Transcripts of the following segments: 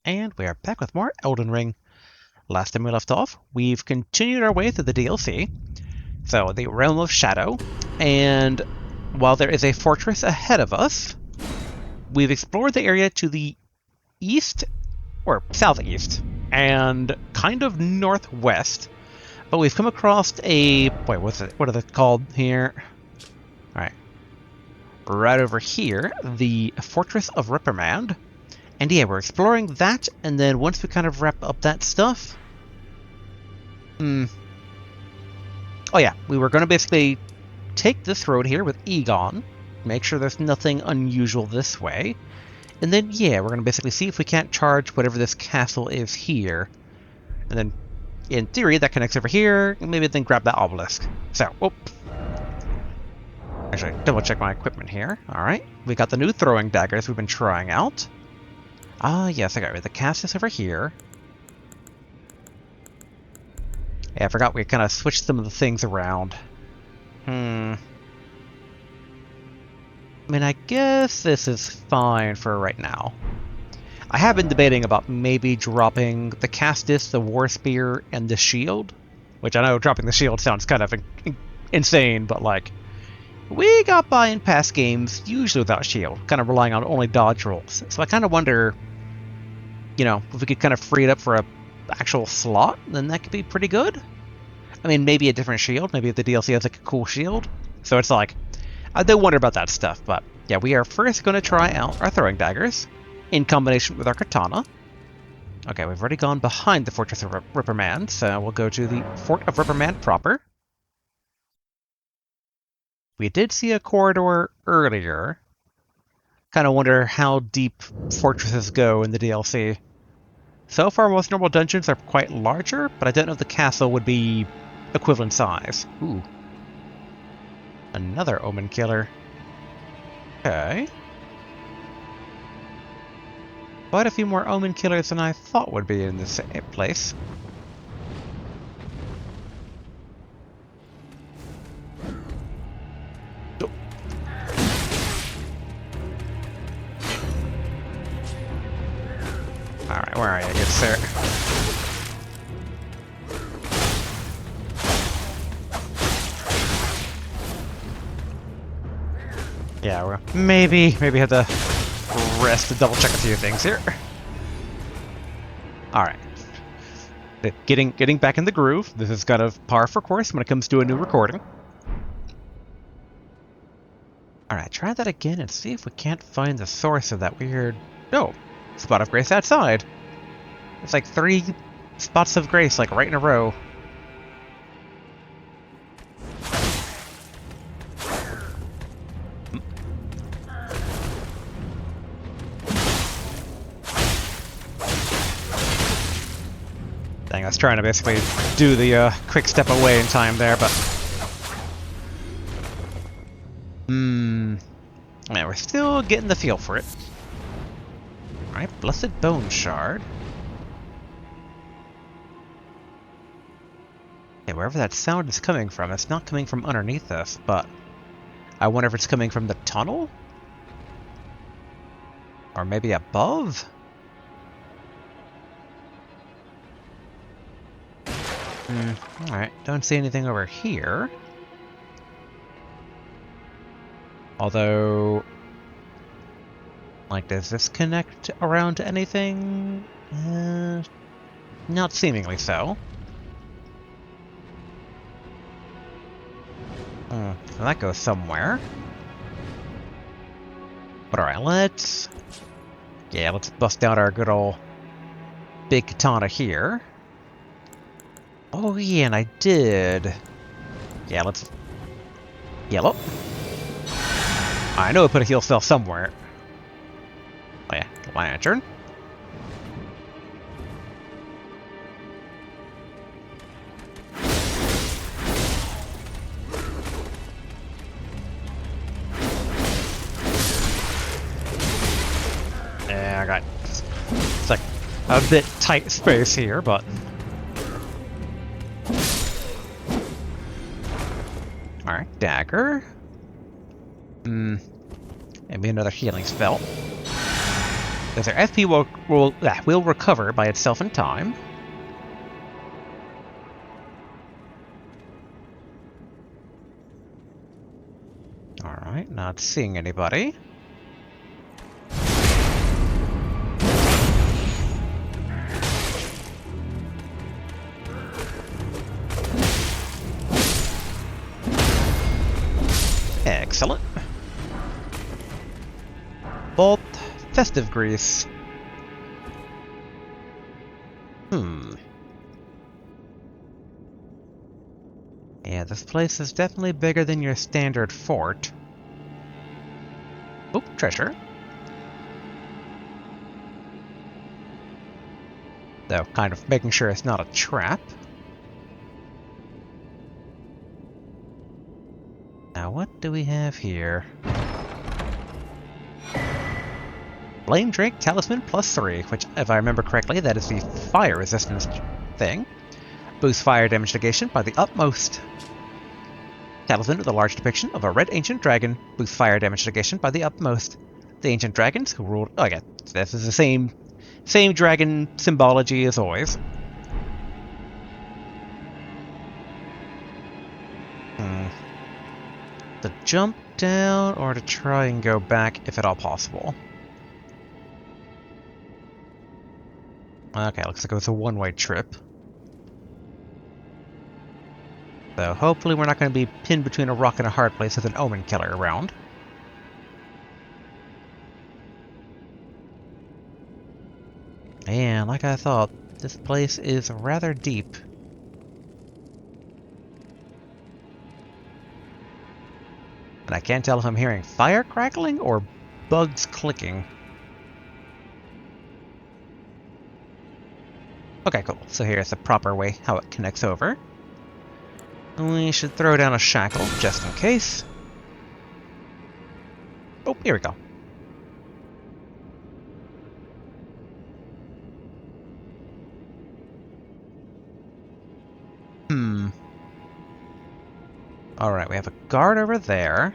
And we are back with more Elden Ring. Last time we left off, we've continued our way through the DLC, so the Realm of Shadow, and while there is a fortress ahead of us, we've explored the area to the east, or southeast, and kind of northwest, but we've come across a... wait, what are they called here? Alright. Right over here, the Fortress of Reprimand. And yeah, we're exploring that, and then once we kind of wrap up that stuff... Oh yeah, we were going to basically take this road here with Egon, make sure there's nothing unusual this way, and then yeah, we're going to basically see if we can't charge whatever this castle is here. And then, in theory, that connects over here, and maybe then grab that obelisk. So, actually, double check my equipment here. Alright, we got the new throwing daggers we've been trying out. Ah, yes, I got rid of the cast over here. Yeah, I forgot we kind of switched some of the things around. I mean, I guess this is fine for right now. I have been debating about maybe dropping the Castus, the War Spear, and the Shield. Which I know dropping the Shield sounds kind of insane, but like... we got by in past games, usually without Shield, kind of relying on only dodge rolls. So I kind of wonder... you know, if we could kind of free it up for a actual slot, then that could be pretty good. I mean, maybe a different shield. Maybe if the DLC has like a cool shield. So it's like, I do wonder about that stuff. But yeah, we are first going to try out our throwing daggers in combination with our katana. Okay, we've already gone behind the Fortress of Reprimand, so we'll go to the Fort of Reprimand proper. We did see a corridor earlier. Kind of wonder how deep fortresses go in the DLC. So far, most normal dungeons are quite larger, but I don't know if the castle would be equivalent size. Ooh. Another Omen Killer. Okay. Quite a few more Omen Killers than I thought would be in this place. Oh. Alright, where are you, good sir? Yeah, we'll maybe have to rest to double check a few things here. Alright. Getting back in the groove. This is kind of par for course when it comes to a new recording. Alright, try that again and see if we can't find the source of that weird... oh, spot of grace outside. It's like 3 spots of grace, like right in a row. Dang, I was trying to basically do the quick step away in time there, but... yeah, we're still getting the feel for it. Alright, Blessed Bone Shard. Okay, wherever that sound is coming from, it's not coming from underneath us, but... I wonder if it's coming from the tunnel? Or maybe above? Alright, don't see anything over here. Although... like, does this connect around to anything? Not seemingly so. So that goes somewhere. But alright, let's bust out our good old big katana here. Oh yeah, and I did. Yeah, let's... yellow. I know I put a heal spell somewhere. Oh yeah, lantern. Yeah, I got... it's like a bit tight space here, but... alright, dagger. Maybe another healing spell. Because their FP will recover by itself in time. Alright, not seeing anybody. Excellent. Bolt festive grease. Yeah, this place is definitely bigger than your standard fort. Oh, treasure. Though, kind of making sure it's not a trap. Now, what do we have here? Flame Drake Talisman +3, which, if I remember correctly, that is the fire resistance thing. Boosts fire damage negation by the utmost. Talisman with a large depiction of a red ancient dragon. Boosts fire damage negation by the utmost. The ancient dragons who ruled... Oh yeah, this is the same dragon symbology as always. To jump down or to try and go back if at all possible. Okay, looks like it was a one-way trip. So hopefully we're not going to be pinned between a rock and a hard place with an omen killer around. And like I thought, this place is rather deep. And I can't tell if I'm hearing fire crackling or bugs clicking. Okay, cool. So here's the proper way how it connects over. We should throw down a shackle, just in case. Oh, here we go. Alright, we have a guard over there.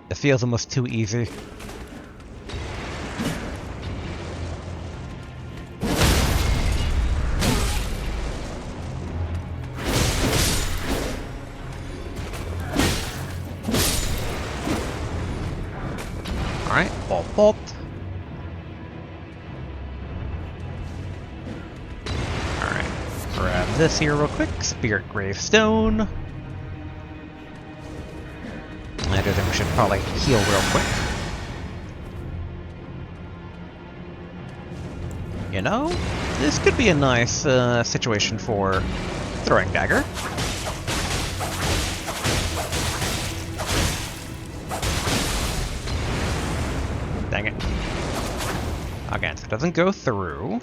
It feels almost too easy. Alright, bolt. Alright, grab this here real quick. Spirit Gravestone. I do think we should probably heal real quick. You know, this could be a nice situation for throwing dagger. Dang it. Again, so it doesn't go through.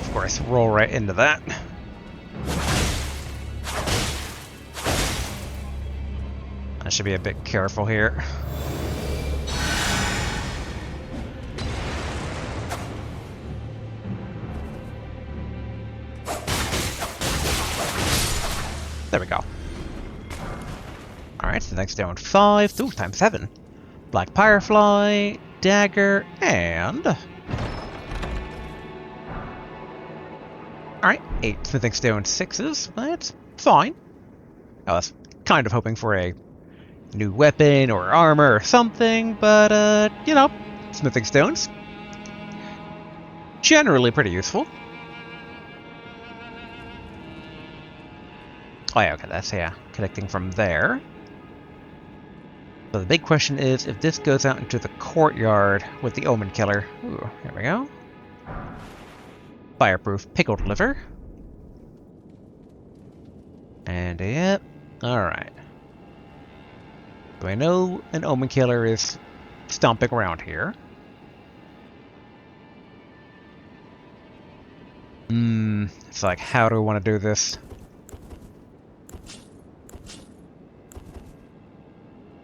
Of course, roll right into that. I should be a bit careful here. There we go. Alright, so next down 5. Ooh, times 7. Black Firefly, dagger, and... Alright, 8 smithing stone 6s. That's fine. I was kind of hoping for a new weapon or armor or something, but, you know, smithing stones. Generally pretty useful. Oh yeah, okay, that's, yeah, connecting from there. So the big question is if this goes out into the courtyard with the Omen Killer. Ooh, here we go. Fireproof pickled liver. And, yep, alright. So I know an Omen Killer is stomping around here. It's like, how do we want to do this?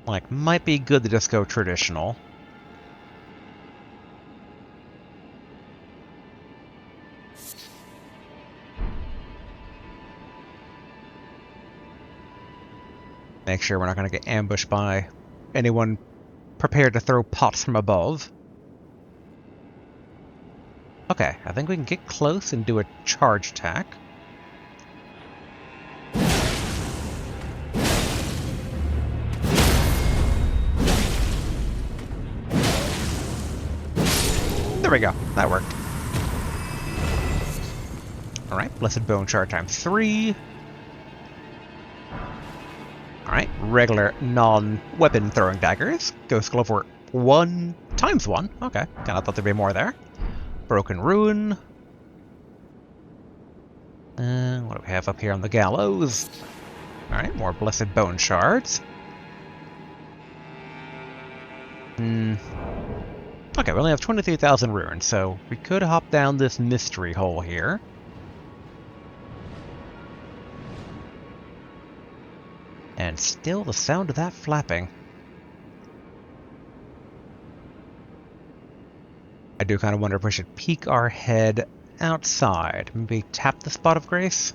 Like, might be good to just go traditional. Make sure we're not going to get ambushed by anyone prepared to throw pots from above. Okay, I think we can get close and do a charge attack. There we go. That worked. Alright, Blessed Bone Shard times 3. Alright, regular non-weapon throwing daggers. Ghost Glover 1 times 1. Okay, kinda thought there'd be more there. Broken Ruin. What do we have up here on the gallows? Alright, more Blessed Bone Shards. Okay, we only have 23,000 runes, so we could hop down this mystery hole here. And still the sound of that flapping. I do kind of wonder if we should peek our head outside. Maybe tap the Spot of Grace?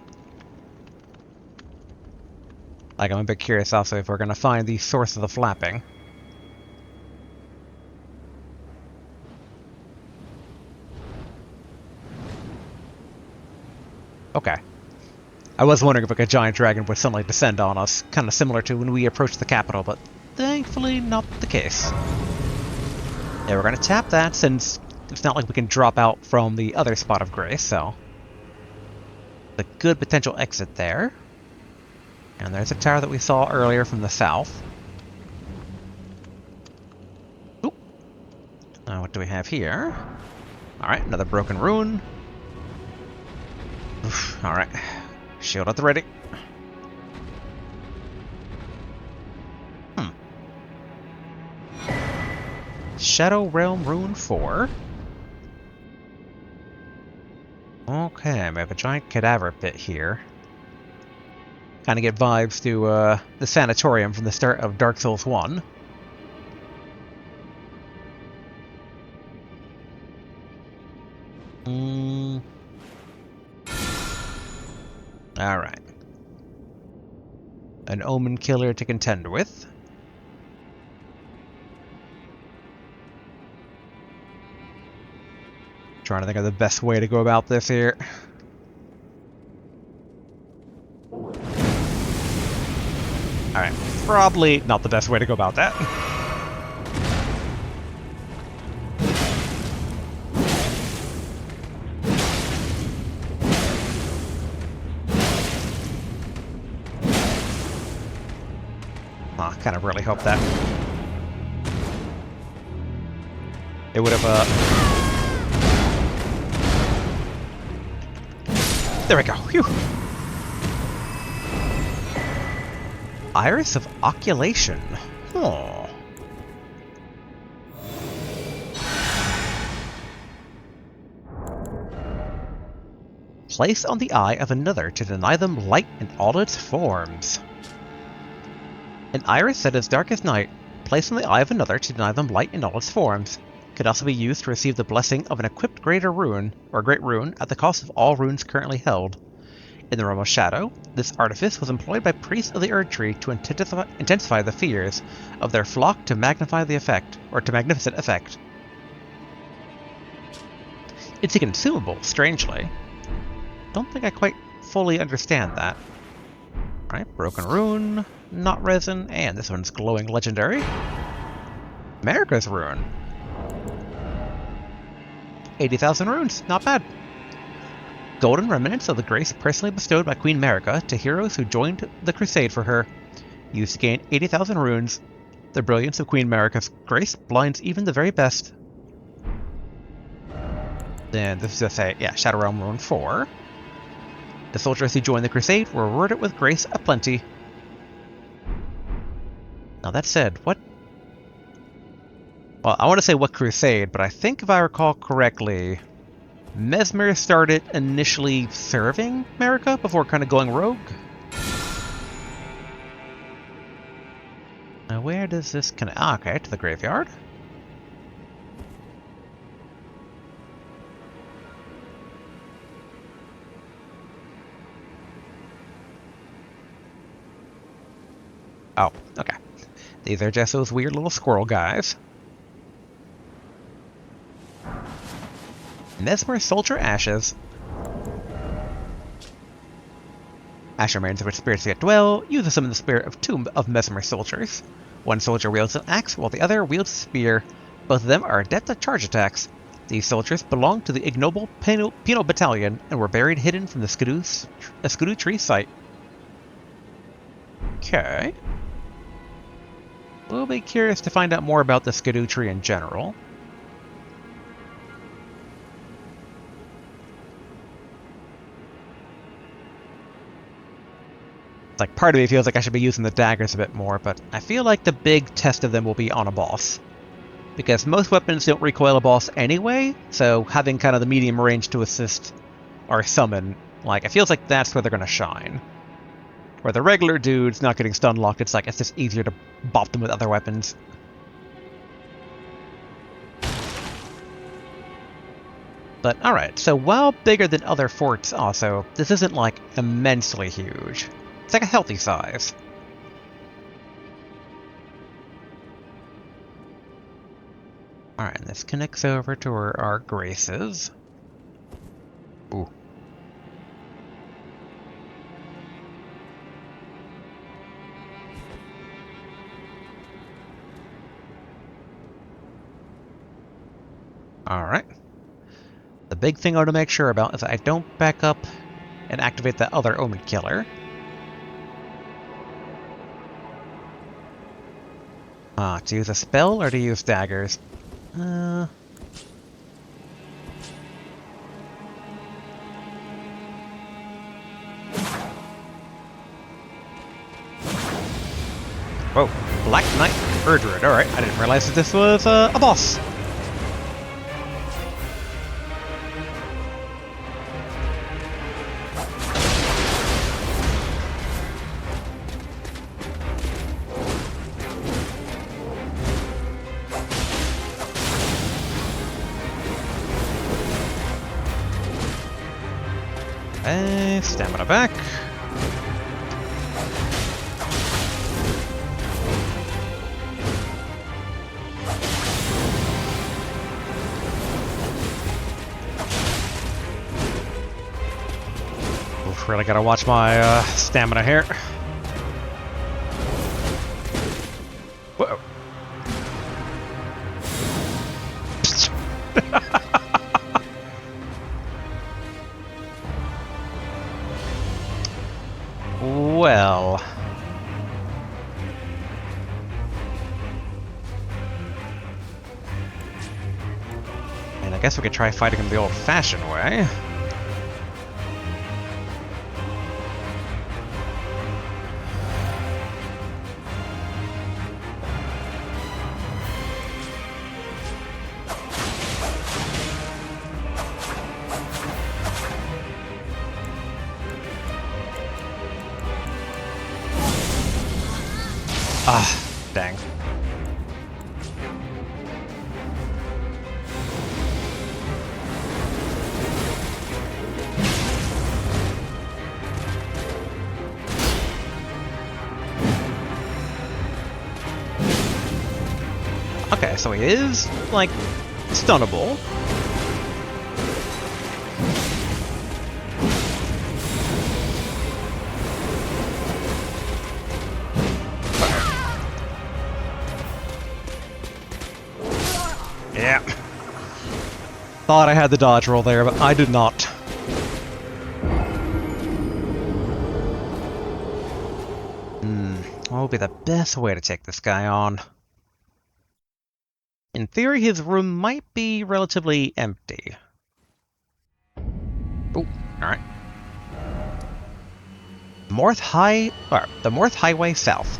Like, I'm a bit curious also if we're going to find the source of the flapping. Okay. I was wondering if like a giant dragon would suddenly descend on us, kind of similar to when we approached the capital, but thankfully not the case. Yeah, we're going to tap that since it's not like we can drop out from the other Spot of Grace, so... a good potential exit there. And there's a tower that we saw earlier from the south. Oop. What do we have here? Alright, another Broken Rune. Alright. Shield at the ready. Shadow Realm Rune 4. Okay, we have a giant cadaver pit here. Kind of get vibes to the sanatorium from the start of Dark Souls 1. Alright. An Omen Killer to contend with. Trying to think of the best way to go about this here. Alright, probably not the best way to go about that. I kind of really hope that it would have, there we go. Phew. Iris of Oculation. Oh. Place on the eye of another to deny them light in all its forms. An iris that is dark as night, placed on the eye of another to deny them light in all its forms, could also be used to receive the blessing of an equipped greater rune, or great rune, at the cost of all runes currently held. In the realm of shadow, this artifice was employed by priests of the Erd Tree to intensify the fears of their flock to magnify the effect, or to magnificent effect. It's a consumable, strangely. Don't think I quite fully understand that. Alright, Broken Rune, not resin, and this one's glowing legendary. America's Rune. 80,000 runes, not bad. Golden remnants of the grace personally bestowed by Queen Marika to heroes who joined the crusade for her. Used to gain 80,000 runes, the brilliance of Queen Marika's grace blinds even the very best. Then this is just a, Shadow Realm Rune 4. The soldiers who joined the crusade were rewarded with grace aplenty. Now that said, what... Well, I want to say what crusade, but I think if I recall correctly, Messmer started initially serving Marika before kind of going rogue. Now where does this connect? Ah, okay, to the graveyard. Oh, okay. These are just those weird little squirrel guys. Messmer Soldier Ashes. Asher remains where spirits yet dwell, uses some of the spirit of two of Messmer soldiers. One soldier wields an axe, while the other wields a spear. Both of them are adept at charge attacks. These soldiers belong to the ignoble Penal Battalion and were buried hidden from the Skidoo Tree site. Okay. We'll be curious to find out more about the Skidoo Tree in general. Like, part of me feels like I should be using the daggers a bit more, but I feel like the big test of them will be on a boss. Because most weapons don't recoil a boss anyway, so having kind of the medium range to assist or summon, like, it feels like that's where they're going to shine. Where the regular dude's not getting stun locked, it's like it's just easier to bop them with other weapons. But alright, so while bigger than other forts also, this isn't like immensely huge. It's like a healthy size. Alright, and this connects over to where our grace is. Ooh. Alright. The big thing I want to make sure about is that I don't back up and activate that other Omen Killer. To use a spell or to use daggers? Whoa, Black Knight Urdred. Alright, I didn't realize that this was a boss. Stamina back. Oof, really gotta watch my stamina here. Whoa. Well. And I guess we could try fighting him the old-fashioned way. Ah, dang. Okay, so he is, like, stunnable. Yeah. Thought I had the dodge roll there, but I did not. What would be the best way to take this guy on? In theory, his room might be relatively empty. Oh, alright. The Morth Highway South.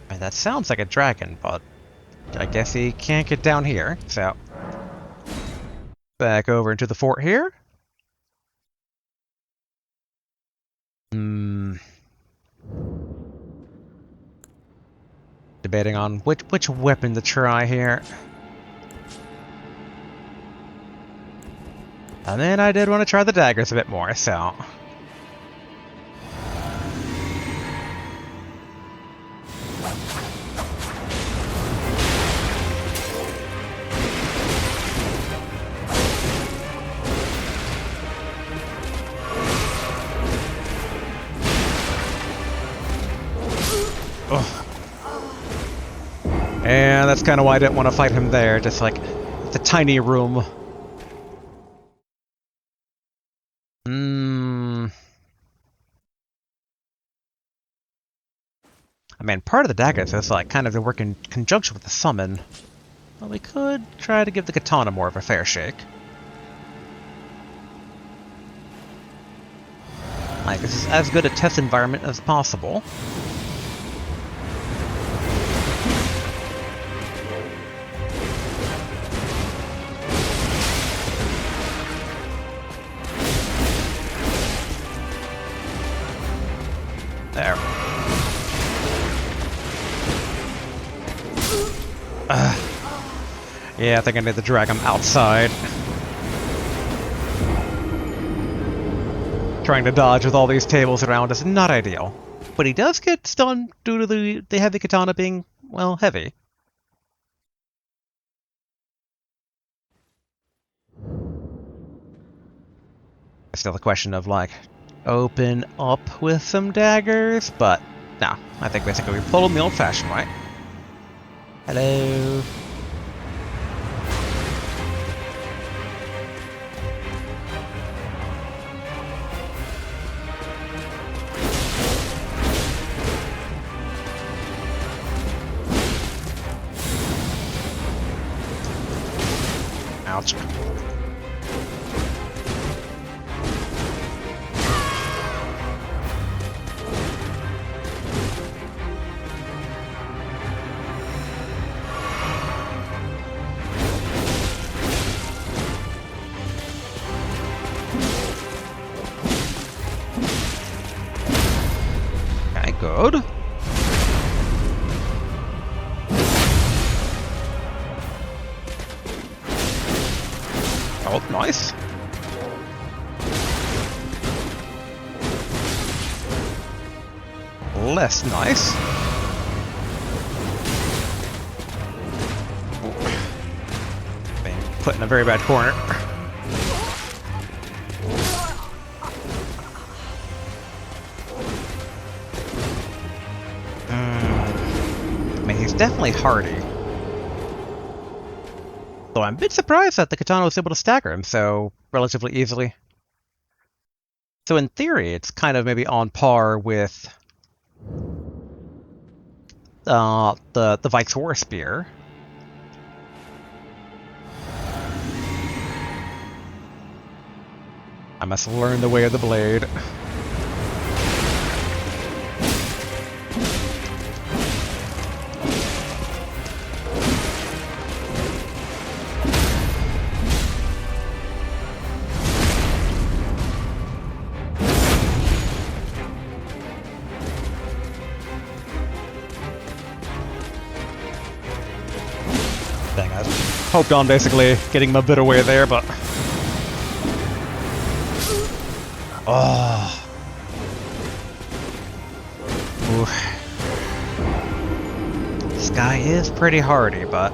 And that sounds like a dragon, but I guess he can't get down here, so... Back over into the fort here. Debating on which weapon to try here. And then I did want to try the daggers a bit more, so... Ugh. And that's kind of why I didn't want to fight him there, just like, it's a tiny room. I mean, part of the daggers is like kind of to work in conjunction with the summon. Well, we could try to give the katana more of a fair shake. Like, this is as good a test environment as possible. There. Yeah, I think I need to drag him outside. Trying to dodge with all these tables around is not ideal. But he does get stunned due to the heavy katana being, well, heavy. Still a question of, like, open up with some daggers, but no. I think basically we pulled him the old-fashioned way. Hello. Ouch. Okay, good. Oh, nice. Less nice. Being put in a very bad corner. I mean, he's definitely hardy. Though I'm a bit surprised that the katana was able to stagger him so relatively easily. So in theory, it's kind of maybe on par with the Vik's War Spear. I must learn the way of the blade. Dang, I hoped on basically getting him a bit away there, but... Oh. Ooh. This guy is pretty hardy, but...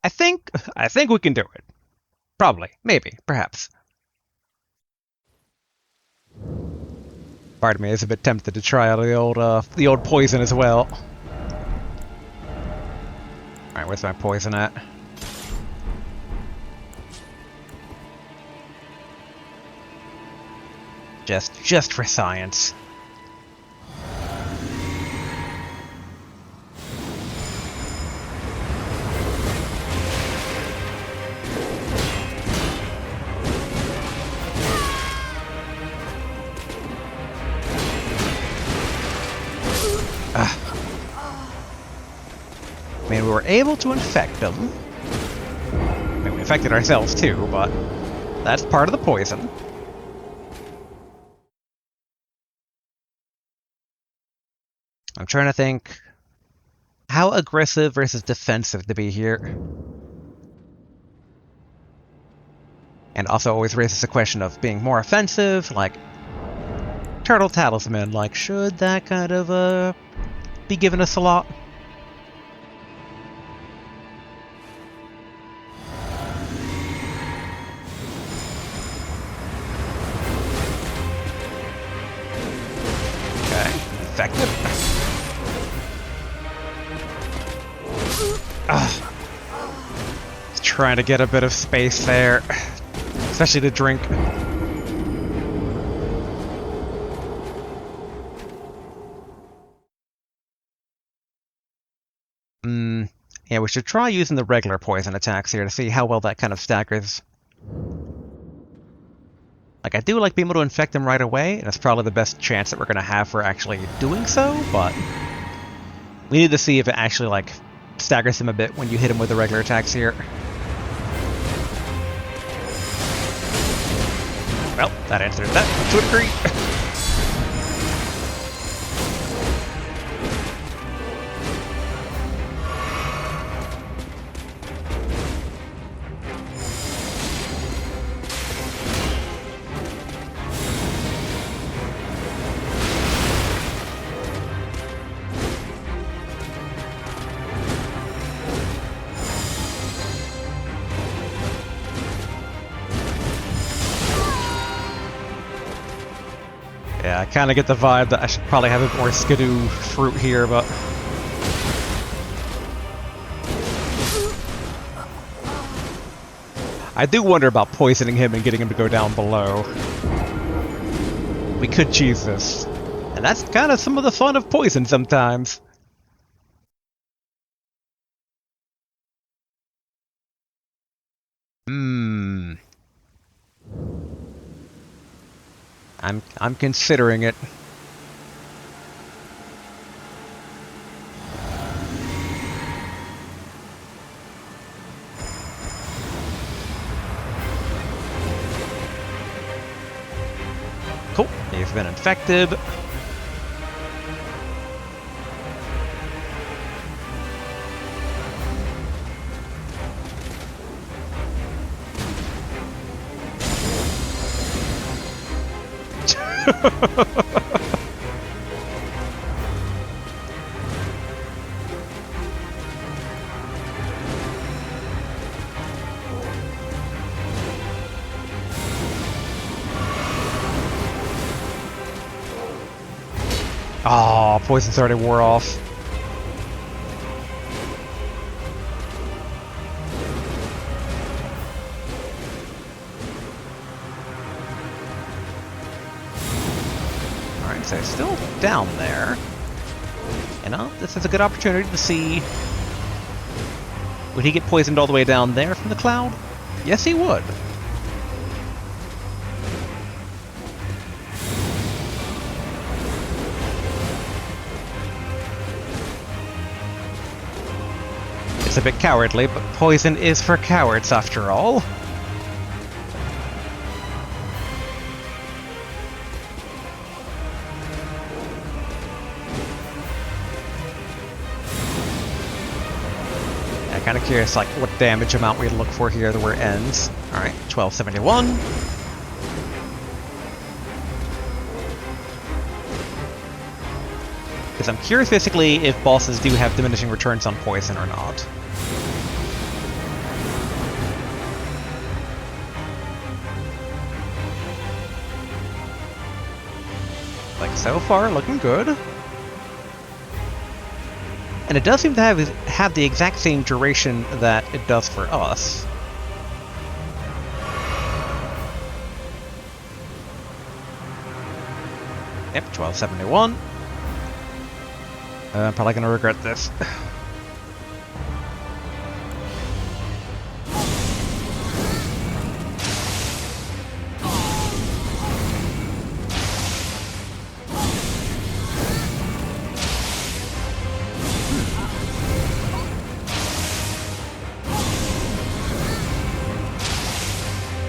I think we can do it. Probably. Maybe. Perhaps. Part of me is a bit tempted to try out the old poison as well. Alright, where's my poison at? Just for science. I mean, we were able to infect them. I mean, we infected ourselves too, but that's part of the poison. I'm trying to think how aggressive versus defensive to be here. And also always raises the question of being more offensive, like Turtle Talisman, like should that kind of be given a slot? Okay, effective. Trying to get a bit of space there, especially to drink. Yeah, we should try using the regular poison attacks here to see how well that kind of staggers. Like, I do like being able to infect them right away, and it's probably the best chance that we're going to have for actually doing so, but we need to see if it actually, like, staggers them a bit when you hit them with the regular attacks here. Well, that answered that to a degree. Yeah, I kind of get the vibe that I should probably have a bit more skidoo fruit here, but... I do wonder about poisoning him and getting him to go down below. We could cheese this. And that's kind of some of the fun of poison sometimes. I'm considering it. Cool. He's been infected. Oh, poison's already wore off. Alright, so it's still down there. You know, this is a good opportunity to see... Would he get poisoned all the way down there from the cloud? Yes, he would. It's a bit cowardly, but poison is for cowards after all. Yeah, kind of curious, like, what damage amount we'd look for here where it ends. Alright, 1271. Because I'm curious, basically, if bosses do have diminishing returns on poison or not. Like, so far, looking good. And it does seem to have the exact same duration that it does for us. Yep, 1271. I'm probably gonna regret this.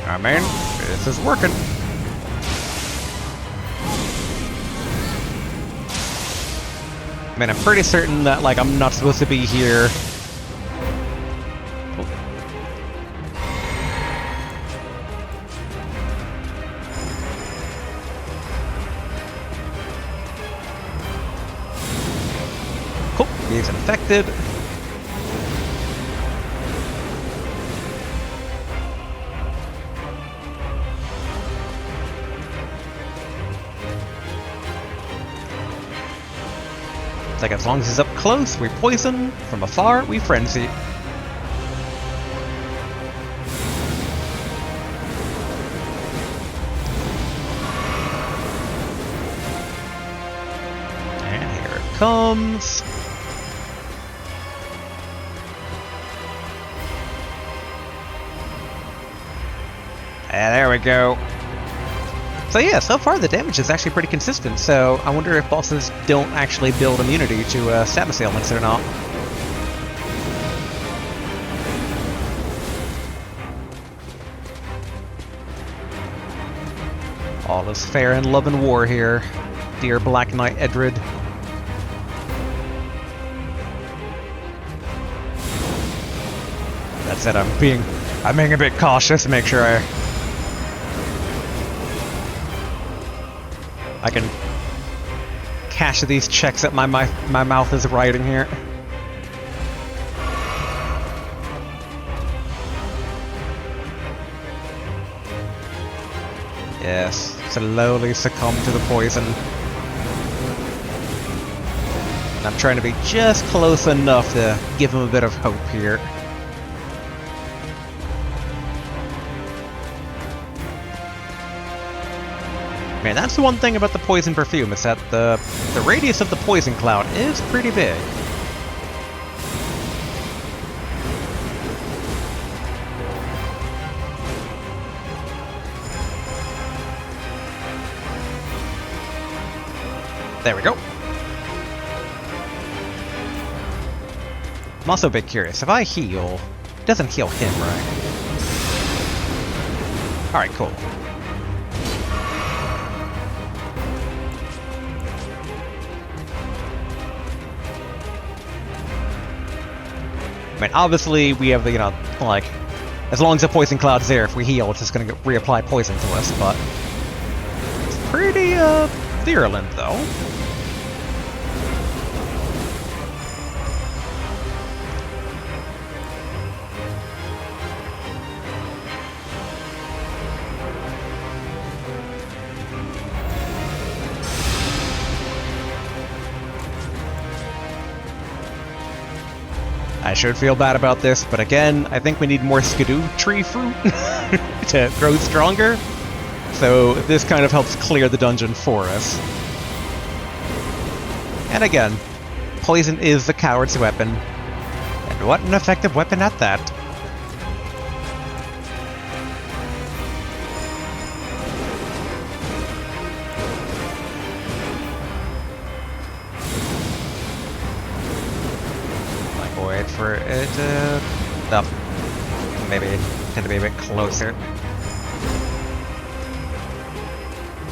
I mean, this is working. I mean, I'm pretty certain that, like, I'm not supposed to be here. these infected. It's like as long as he's up close, we poison. From afar, we frenzy. Comes. And there we go. So yeah, so far the damage is actually pretty consistent, so I wonder if bosses don't actually build immunity to status ailments or not. All is fair in love and war here, dear Black Knight Edred. That said, I'm being a bit cautious to make sure I can cash these checks that my mouth is writing here. Yes, slowly succumb to the poison. And I'm trying to be just close enough to give him a bit of hope here. Man, that's the one thing about the poison perfume, is that the radius of the poison cloud is pretty big. There we go. I'm also a bit curious. If I heal, it doesn't heal him, right? Alright, cool. I mean, obviously, we have the, you know, like, as long as the poison cloud's there, if we heal, it's just gonna reapply poison to us, but it's pretty, virulent, though. I should feel bad about this, but again, I think we need more skidoo tree fruit to grow stronger. So this kind of helps clear the dungeon for us. And again, poison is the coward's weapon. And what an effective weapon at that. Wait for it to... Oh, maybe tend to be a bit closer.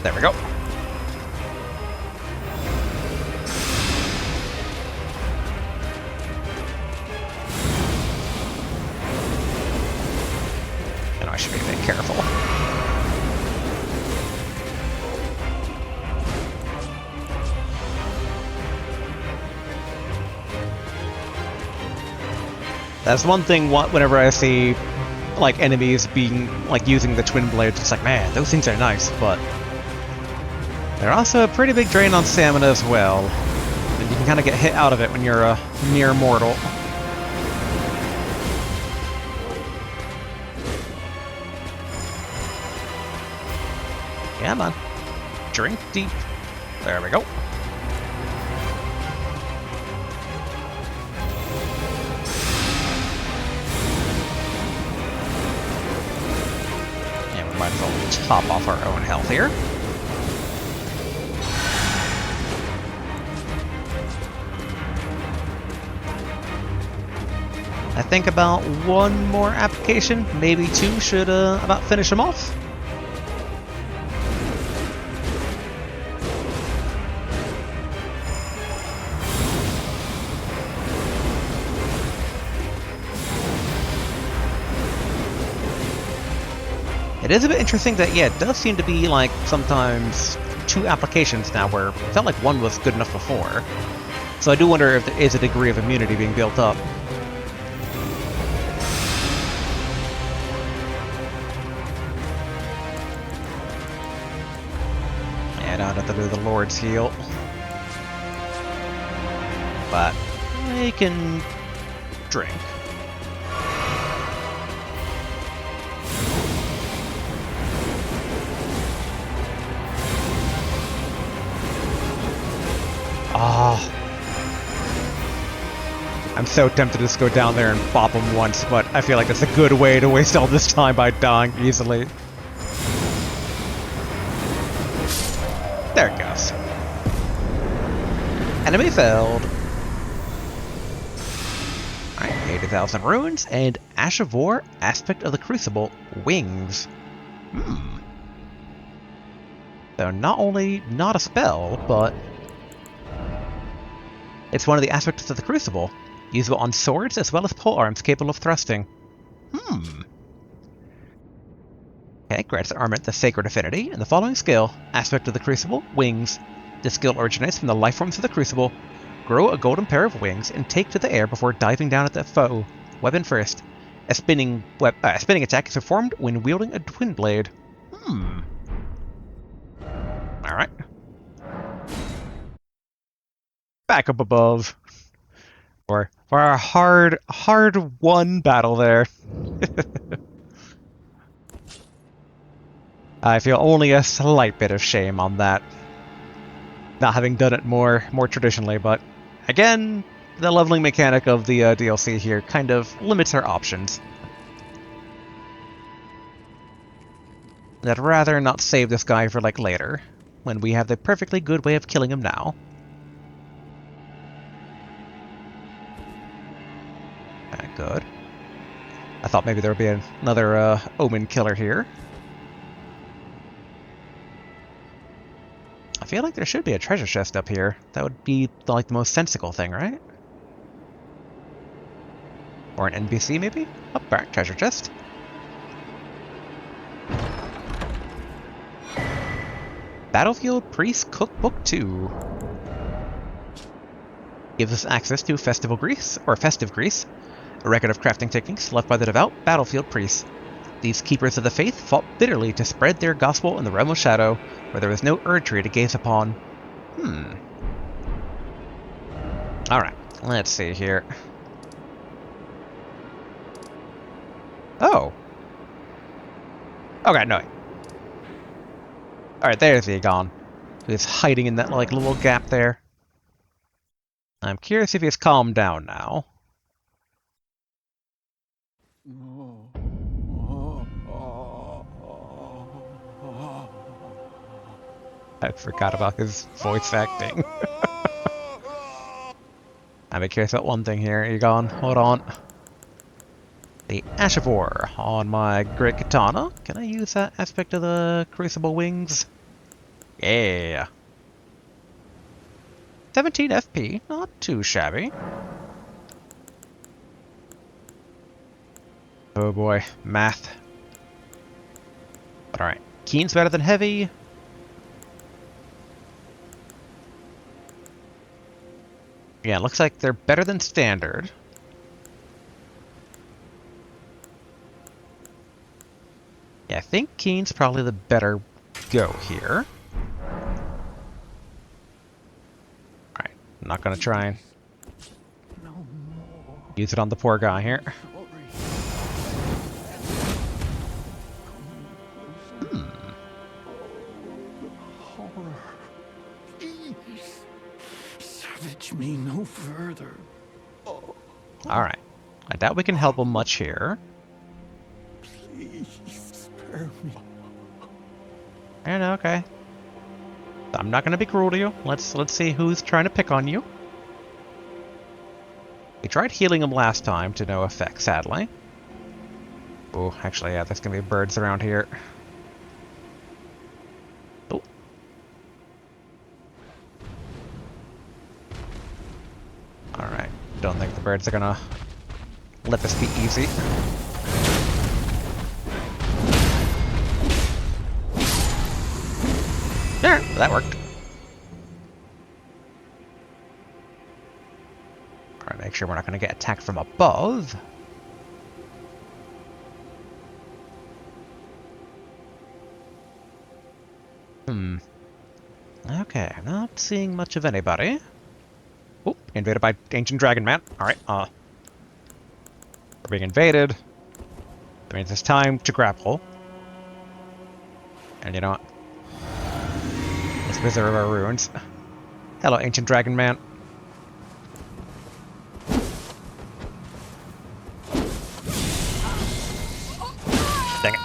There we go. And I should be a bit careful. That's one thing whenever I see, like, enemies being, like, using the twin blades, it's like, man, those things are nice, but they're also a pretty big drain on stamina as well. And you can kind of get hit out of it when you're a mere mortal. Come on. Drink deep. There we go. Might as well top off our own health here. I think about one more application, maybe two, should about finish them off. It is a bit interesting that, yeah, it does seem to be, like, sometimes two applications now, where it felt like one was good enough before. So I do wonder if there is a degree of immunity being built up. And I don't have to do the Lord's heal. But I can drink. Ah. I'm so tempted to just go down there and bop him once, but I feel like it's a good way to waste all this time by dying easily. There it goes. Enemy failed. Alright, 80,000 runes and Ash of War, Aspect of the Crucible, Wings. So not only not a spell, but it's one of the aspects of the Crucible. Usable on swords as well as pole arms capable of thrusting. Okay, grants the armament the Sacred Affinity, and the following skill, Aspect of the Crucible, Wings. This skill originates from the life forms of the Crucible. Grow a golden pair of wings and take to the air before diving down at the foe. Weapon first. A spinning attack is performed when wielding a twin blade. Alright. Back up above. For a hard won battle there. I feel only a slight bit of shame on that. Not having done it more traditionally, but again, the leveling mechanic of the DLC here kind of limits our options. I'd rather not save this guy for like later, when we have the perfectly good way of killing him now. Good. I thought maybe there would be another Omen killer here. I feel like there should be a treasure chest up here. That would be like the most sensible thing, right? Or an NPC maybe? Oh, alright, treasure chest. Battlefield Priest Cookbook 2. Gives us access to Festive Grease, a record of crafting techniques left by the devout battlefield priests. These keepers of the faith fought bitterly to spread their gospel in the realm of shadow, where there was no Erdtree to gaze upon. Alright, let's see here. Oh! Okay, no. Alright, there's Egon, who's hiding in that like little gap there. I'm curious if he's calmed down now. I forgot about his voice acting. I'm curious about one thing here, Egon. Hold on. The Ash of War on my Great Katana. Can I use that aspect of the Crucible Wings? Yeah. 17 FP, not too shabby. Oh boy, math. But alright, Keen's better than Heavy. Yeah, it looks like they're better than Standard. Yeah, I think Keen's probably the better go here. Alright, I'm not gonna try and use it on the poor guy here. Me no further. Alright. I doubt we can help him much here. Please spare me. And okay. I'm not gonna be cruel to you. Let's see who's trying to pick on you. We tried healing him last time to no effect, sadly. Oh, actually, yeah, there's gonna be birds around here. Oh. Alright. Don't think the birds are gonna let this be easy. There, that worked. make sure we're not going to get attacked from above. Okay, I'm not seeing much of anybody. Oh, invaded by Ancient Dragon Man. Alright, we're being invaded. That means it's time to grapple. And you know what? Let's preserve our ruins. Hello, Ancient Dragon Man. Dang it.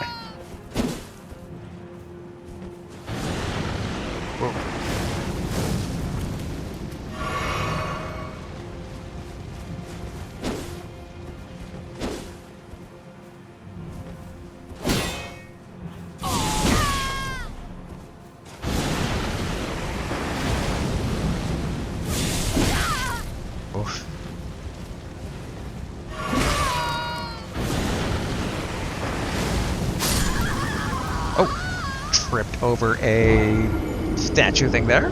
Whoa. Oof. Oh, tripped over a statue thing there.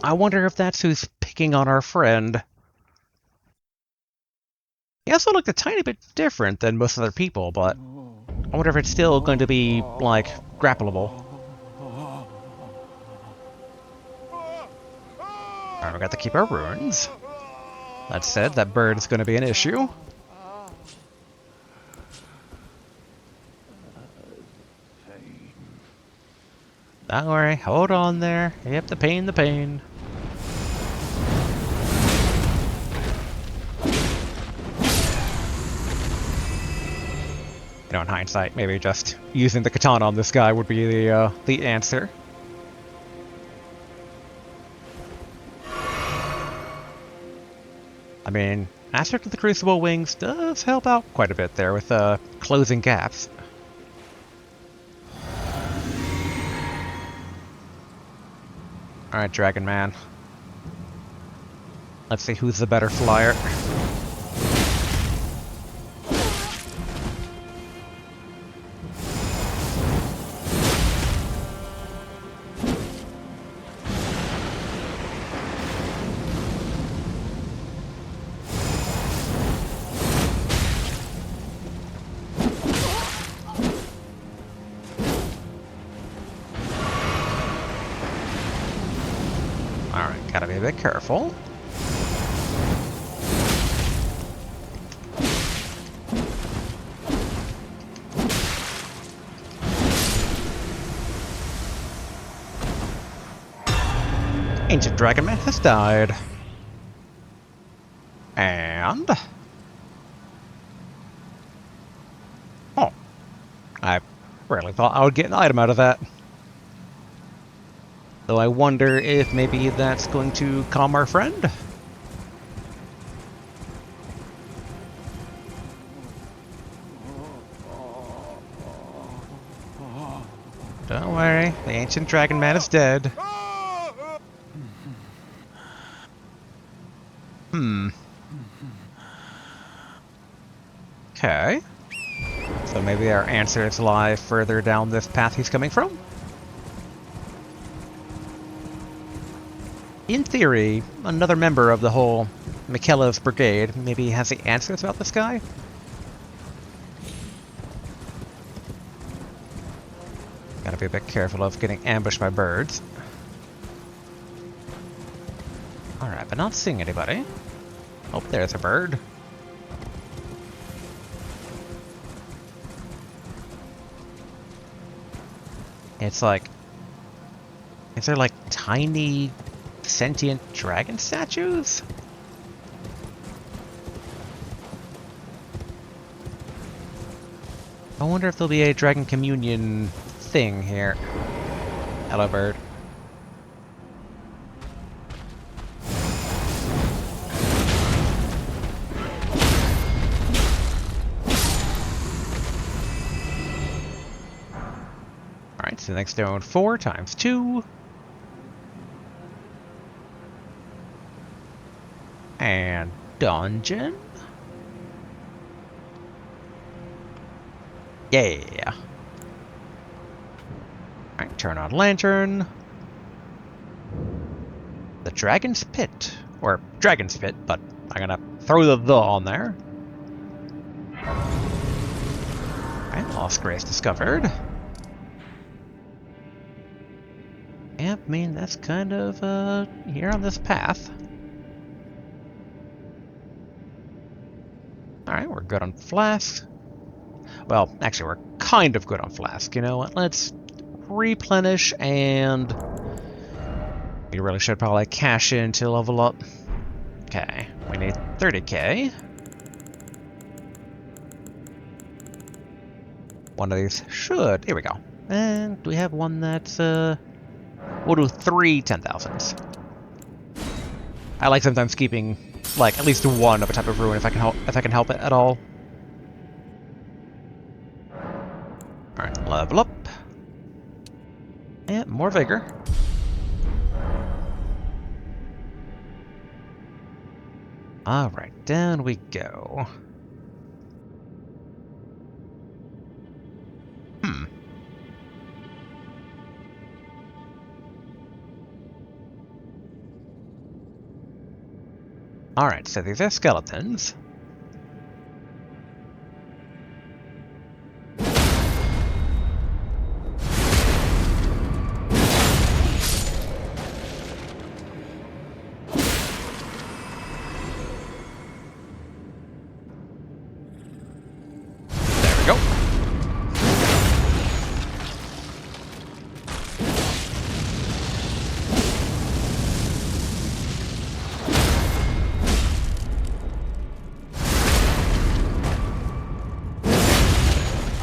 I wonder if that's who's picking on our friend. He also looked a tiny bit different than most other people, but I wonder if it's still going to be, like, grappleable. Alright, we got to keep our ruins. That said, that bird is going to be an issue. Don't worry, hold on there. Yep, the pain, the pain. You know, in hindsight, maybe just using the katana on this guy would be the answer. I mean, Aspect of the Crucible Wings does help out quite a bit there with closing gaps. Alright, Dragon Man. Let's see who's the better flyer. Alright, gotta be a bit careful. Ancient Dragon Man has died. And... oh. I really thought I would get an item out of that. Though I wonder if maybe that's going to calm our friend? Don't worry, the Ancient Dragon Man is dead. Okay. So maybe our answers lie further down this path he's coming from? In theory, another member of the whole Miquella's brigade maybe has the answers about this guy? Gotta be a bit careful of getting ambushed by birds. Alright, but not seeing anybody. Oh, there's a bird. It's like... is there like tiny sentient dragon statues? I wonder if there'll be a dragon communion thing here. Hello, bird. Alright, so next stone 4 times 2. And dungeon? Yeah. Alright, turn on lantern. The Dragon's Pit. or dragon spit, but I'm gonna throw the on there. Alright, Lost Grace discovered. Yep, I mean, that's kind of, here on this path. Alright, we're good on Flask. Well, actually, we're kind of good on Flask. You know what? Let's replenish, and we really should probably cash in to level up. Okay, we need 30k. One of these should. Here we go. And do we have one that's, we'll do 3 10,000s. I like sometimes keeping, like, at least one of a type of ruin if I can help it at all. Alright, level up. And more vigor. Alright, down we go. Alright, so these are skeletons. There we go.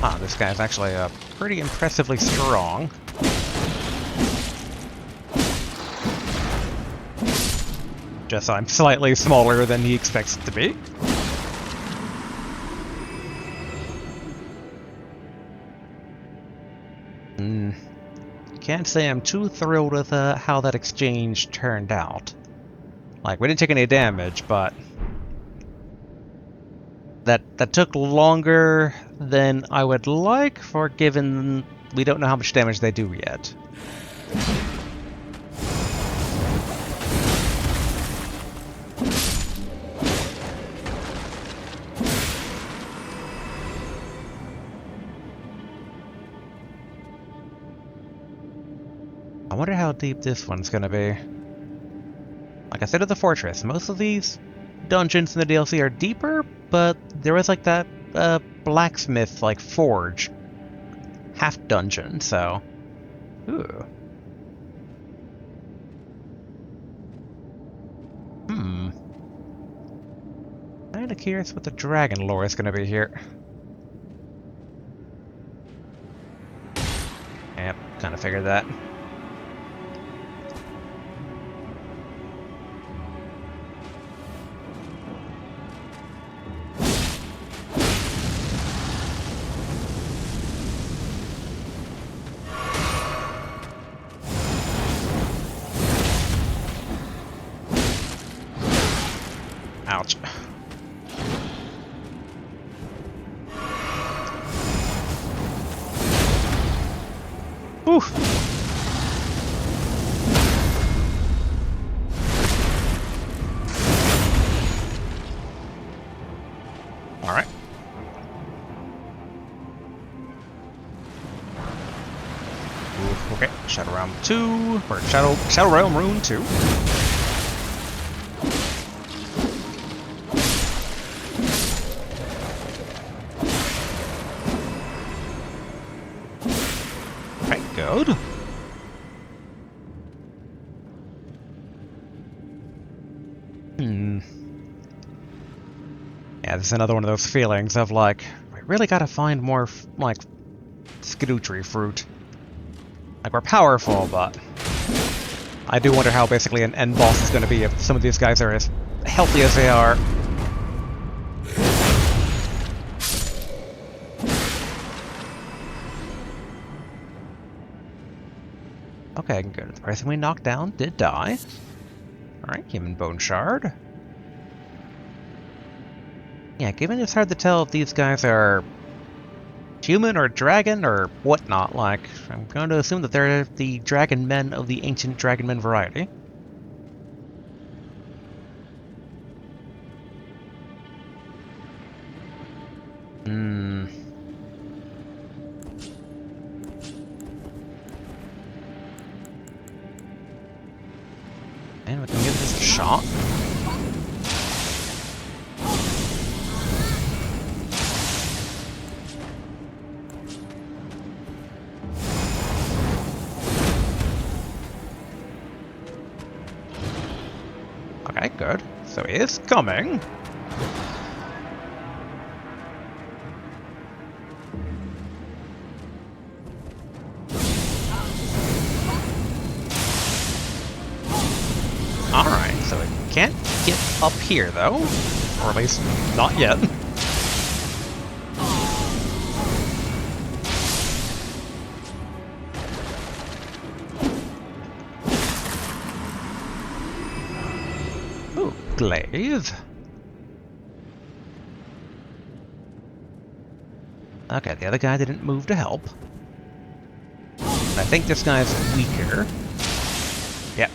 Ah, this guy's actually pretty impressively strong. Just so I'm slightly smaller than he expects it to be. Can't say I'm too thrilled with how that exchange turned out. Like, we didn't take any damage, but that took longer than I would like, for given we don't know how much damage they do yet. I wonder how deep this one's gonna be. Like I said at the fortress, most of these dungeons in the DLC are deeper, but there was like that blacksmith, like, forge half dungeon, so. Ooh. Kinda curious what the dragon lore is gonna be here. Yep, kinda figured that. Ouch. Whew. All right. Ooh, okay, Shadow Realm 2, or Shadow Realm Rune 2. Good. Yeah, this is another one of those feelings of, like, we really gotta find more, like, Skadootree fruit. Like, we're powerful, but I do wonder how basically an end boss is gonna be if some of these guys are as healthy as they are. Okay, good. The person we knocked down did die. Alright, human bone shard. Yeah, given it's hard to tell if these guys are human or dragon or whatnot, like, I'm going to assume that they're the dragon men of the ancient dragon men variety. shot. Okay, good. So he is coming. Alright, so it can't get up here, though. Or at least, not yet. Ooh, glaive. Okay, the other guy didn't move to help. I think this guy's weaker. Yep.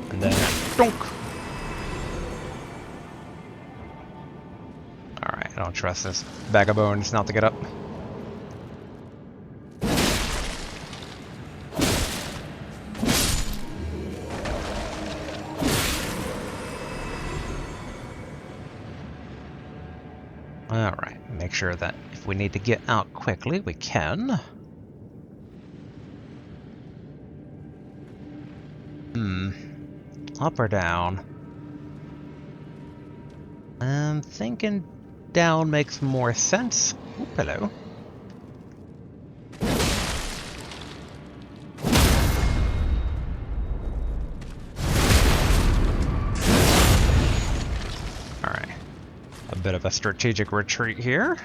And then, donk! Alright, I don't trust this bag of bones not to get up. Alright, make sure that if we need to get out quickly, we can. Up or down? I'm thinking down makes more sense. Oop, hello. Alright. A bit of a strategic retreat here.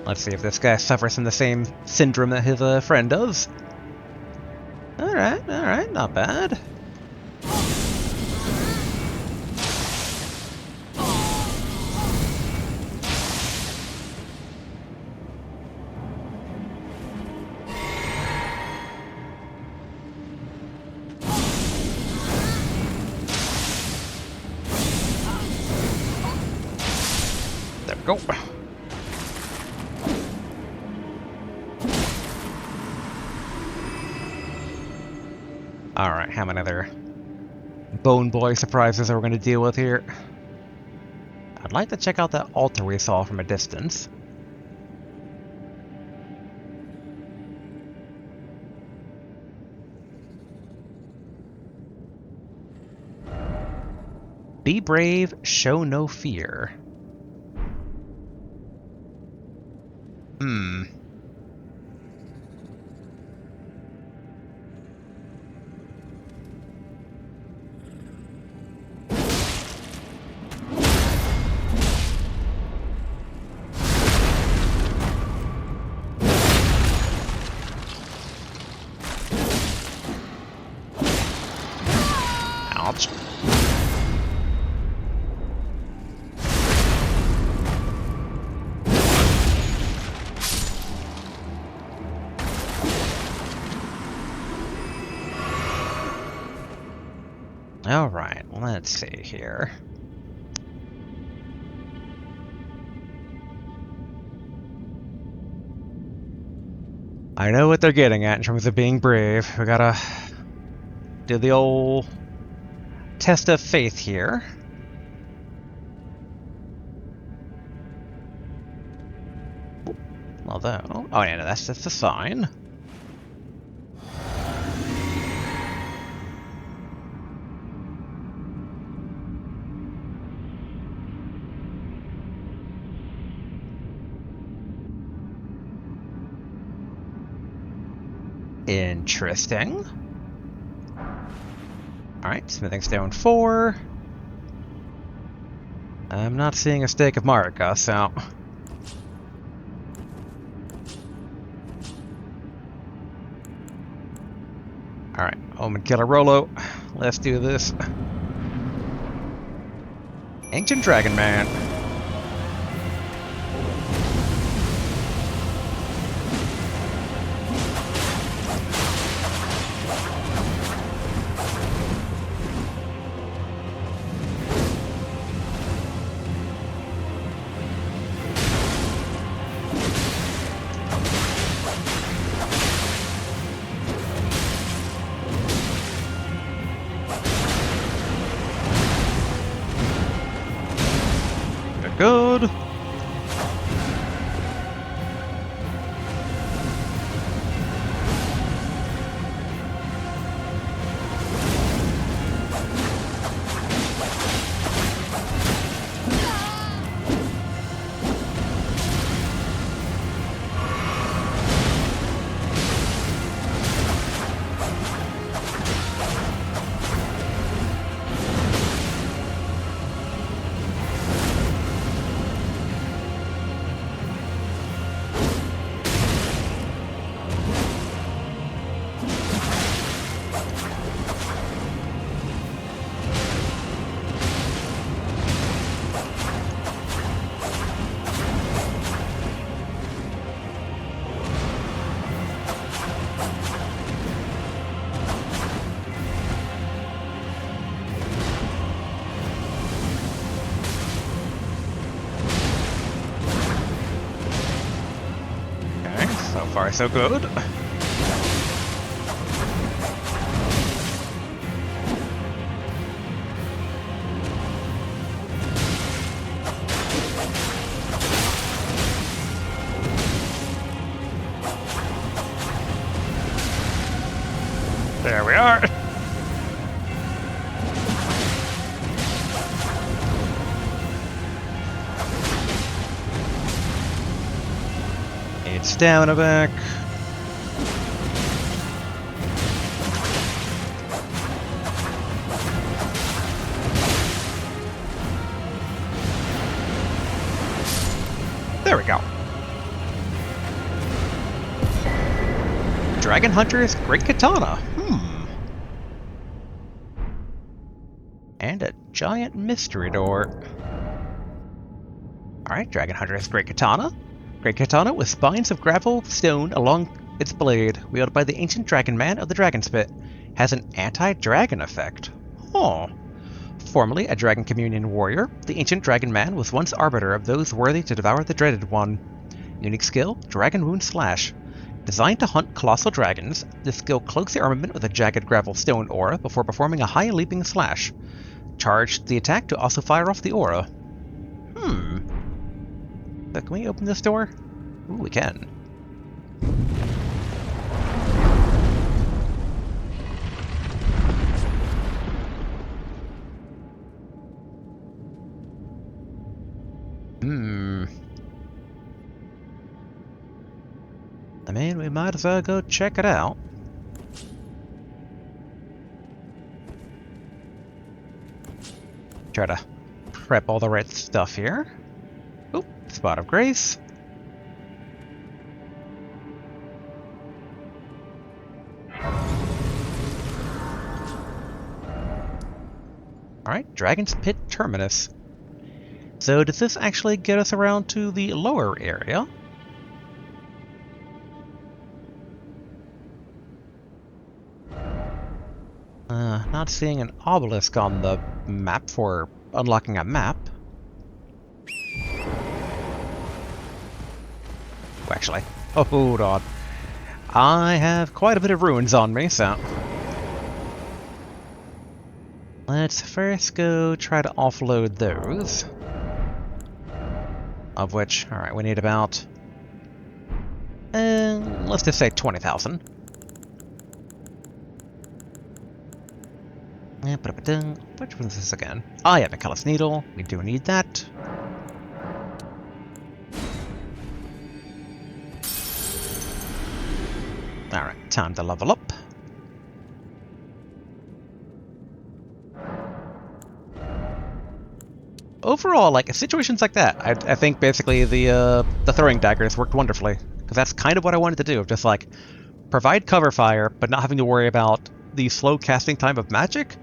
Let's see if this guy suffers from the same syndrome that his friend does. Alright, not bad. There we go. Alright, how many other Bone Boy surprises are we going to deal with here? I'd like to check out that altar we saw from a distance. Be brave, show no fear. Ouch. Alright, let's see here. I know what they're getting at in terms of being brave. We gotta do the old test of faith here. Although, oh yeah, no, that's just a sign. Interesting. Alright, smithing stone 4. I'm not seeing a stake of Marika, so... Alright, Omen Killer Rolo. Let's do this. Ancient Dragon Man. good. So far, so good. There we are. Need stamina back. There we go. Dragon Hunter's Great Katana. And a giant mystery door. Alright, Dragon Hunter's Great Katana. Great Katana with spines of gravel stone along its blade, wielded by the ancient dragon man of the Dragon Spit. Has an anti-dragon effect. Oh. Formerly a Dragon Communion warrior, the ancient dragon man was once arbiter of those worthy to devour the dreaded one. Unique skill, Dragon Wound Slash. Designed to hunt colossal dragons, this skill cloaks the armament with a jagged gravel stone aura before performing a high leaping slash. Charge the attack to also fire off the aura. So can we open this door? Ooh, we can. I mean, we might as well go check it out. Try to prep all the right stuff here. Oop, Spot of Grace. Alright, Dragon's Pit Terminus. So does this actually get us around to the lower area? Not seeing an obelisk on the map for unlocking a map. Oh, actually, oh, hold on. I have quite a bit of ruins on me, so... Let's first go try to offload those. Of which, alright, we need about... let's just say 20,000. Which one is this again? Ah, yeah, Miquella's Needle. We do need that. Alright, time to level up. Overall, like, situations like that, I think basically the throwing daggers worked wonderfully. Because that's kind of what I wanted to do, just like, provide cover fire, but not having to worry about the slow casting time of magic,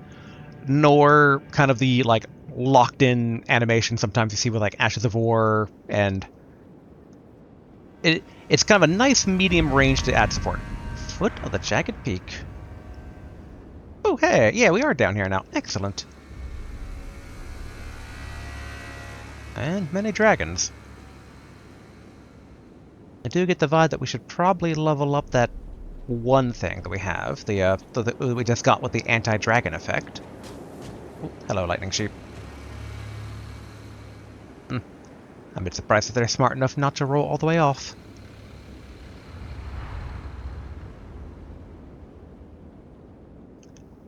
nor kind of the, like, locked-in animation sometimes you see with, like, Ashes of War, and... It's kind of a nice medium range to add support. Foot of the Jagged Peak. Oh, hey, yeah, we are down here now. Excellent. And many dragons. I do get the vibe that we should probably level up that one thing that we have, the we just got with the anti-dragon effect. Ooh, hello, lightning sheep. I'm a bit surprised that they're smart enough not to roll all the way off.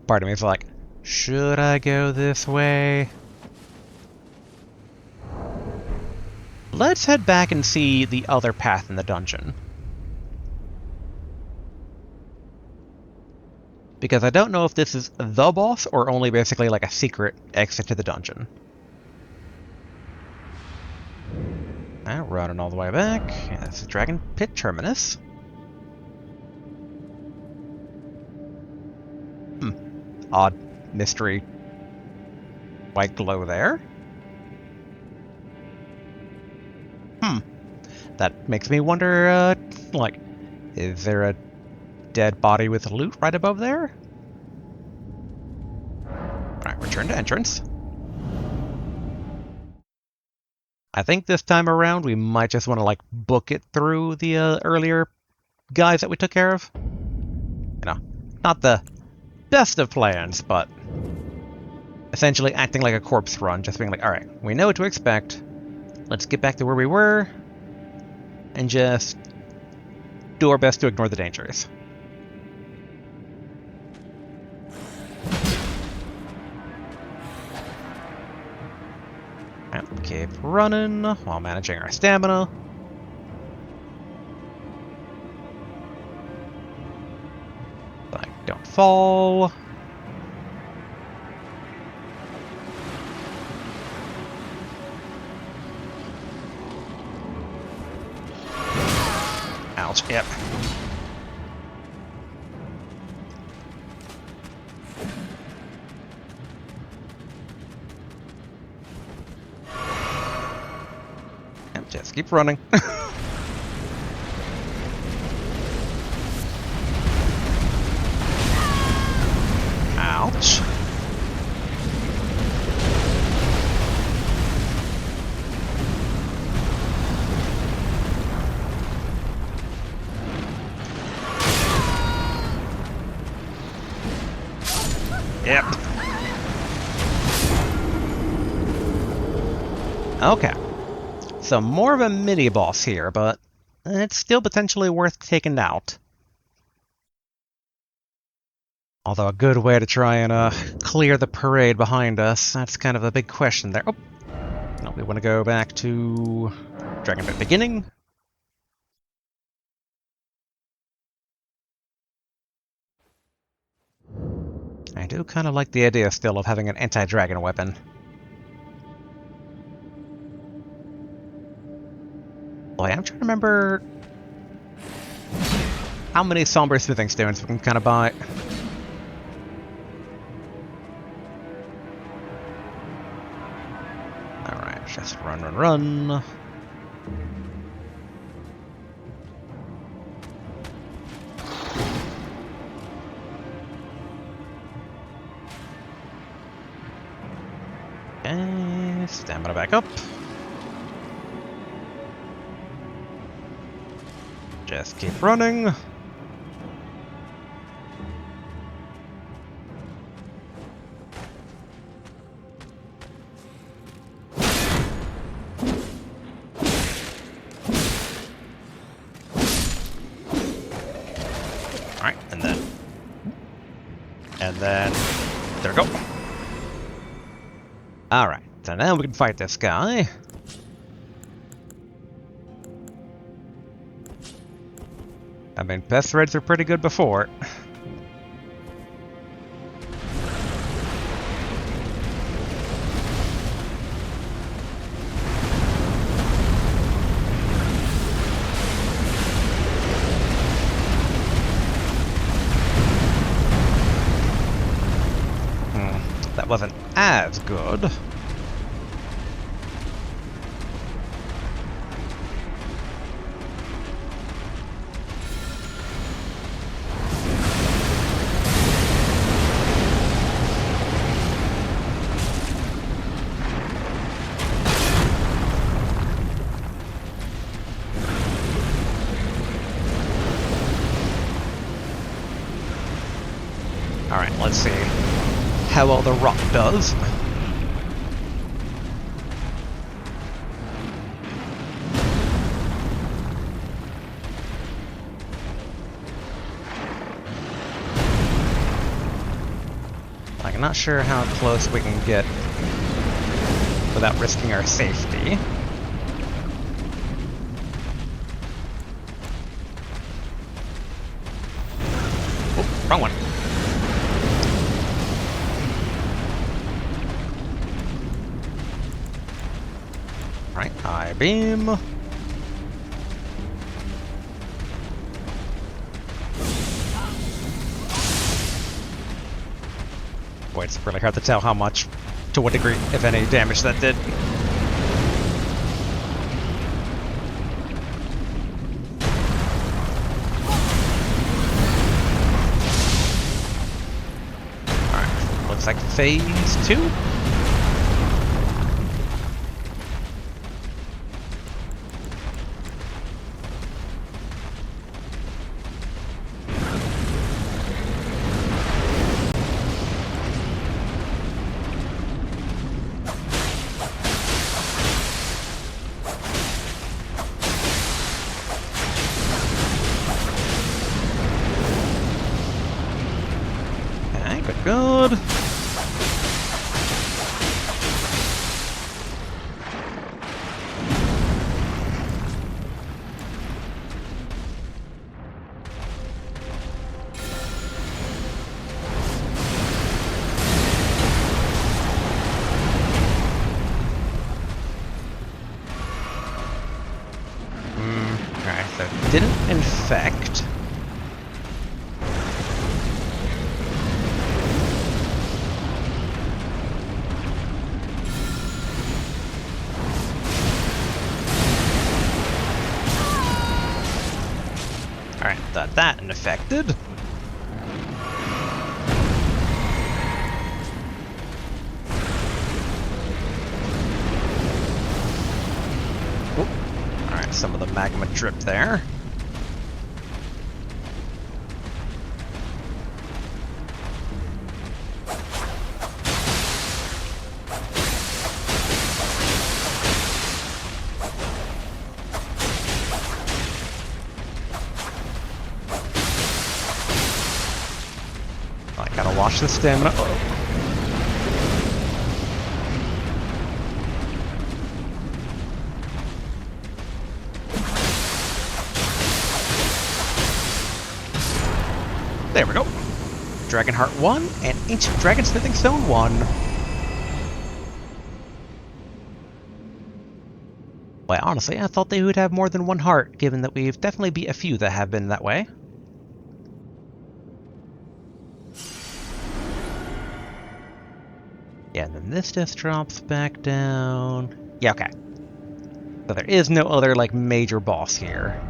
Part of me is like, should I go this way? Let's head back and see the other path in the dungeon. Because I don't know if this is the boss or only basically like a secret exit to the dungeon. Running all the way back. Yeah, that's the Dragon Pit Terminus. Odd mystery white glow there. That makes me wonder, like, is there a dead body with loot right above there? Alright, return to entrance. I think this time around we might just want to, like, book it through the earlier guys that we took care of. You know, not the best of plans, but essentially acting like a corpse run, just being like, alright, we know what to expect. Let's get back to where we were, and just do our best to ignore the dangers. And keep running while managing our stamina. Like, don't fall. Ouch, yep. And just keep running. Ouch. Yep. Okay. So more of a mini-boss here, but it's still potentially worth taking out. Although a good way to try and clear the parade behind us, that's kind of a big question there. Oh, no, we want to go back to Dragon Pit Beginning. I do kind of like the idea still of having an anti-dragon weapon. Boy, I'm trying to remember how many Somber Smithing Stones we can kind of buy. Alright, just run, run, run. Okay, stamina back up. Just keep running. Alright, and then, there we go. Alright, so now we can fight this guy. I mean, pest threads are pretty good before. That wasn't as good. Alright, let's see how well the rock does. not sure how close we can get without risking our safety. Oh, wrong one. Right, high beam. Boy, it's really hard to tell how much, to what degree, if any, damage that did. Alright, looks like phase 2. Good. Alright, so it didn't infect. Alright, that infected. Alright, some of the magma drip there. I gotta watch the stamina. There we go. Dragon Heart 1 and Ancient Dragon Smithing Stone 1. Well, honestly, I thought they would have more than one heart, given that we've definitely beat a few that have been that way. Yeah, and then this just drops back down. Yeah, okay. So there is no other, like, major boss here.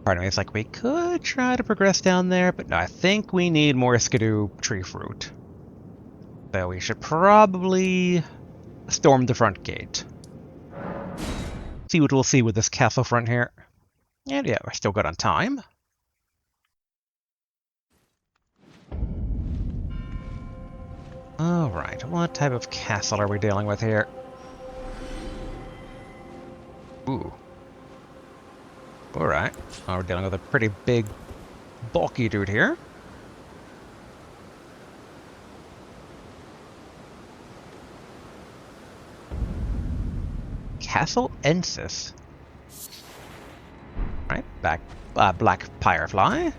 Part of me is like, we could try to progress down there, but no, I think we need more Skidoo tree fruit. So we should probably storm the front gate. See what we'll see with this castle front here. And yeah, we're still good on time. Alright, what type of castle are we dealing with here? Ooh. Alright, well, we're dealing with a pretty big, bulky dude here. Castle Ensis. Right, Black Firefly.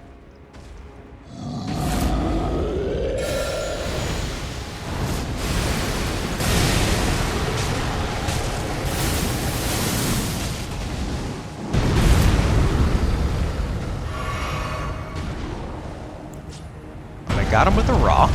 Got him with a rock.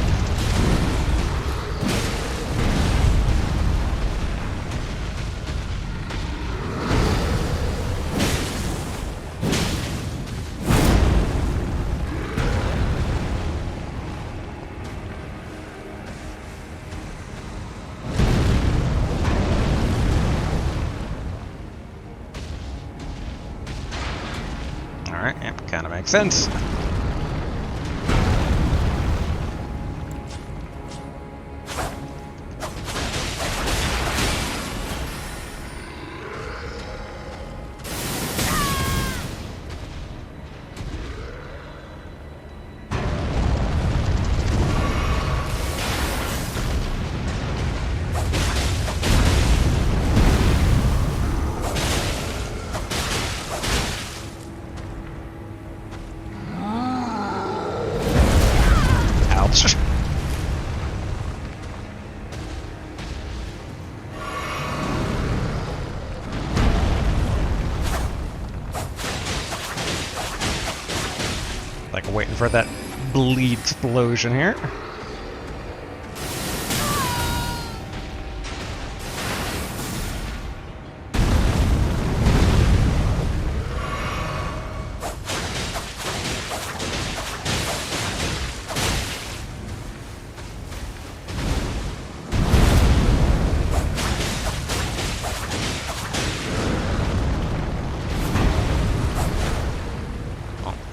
Alright, yep, kind of makes sense. much. Like waiting for that bleed explosion here.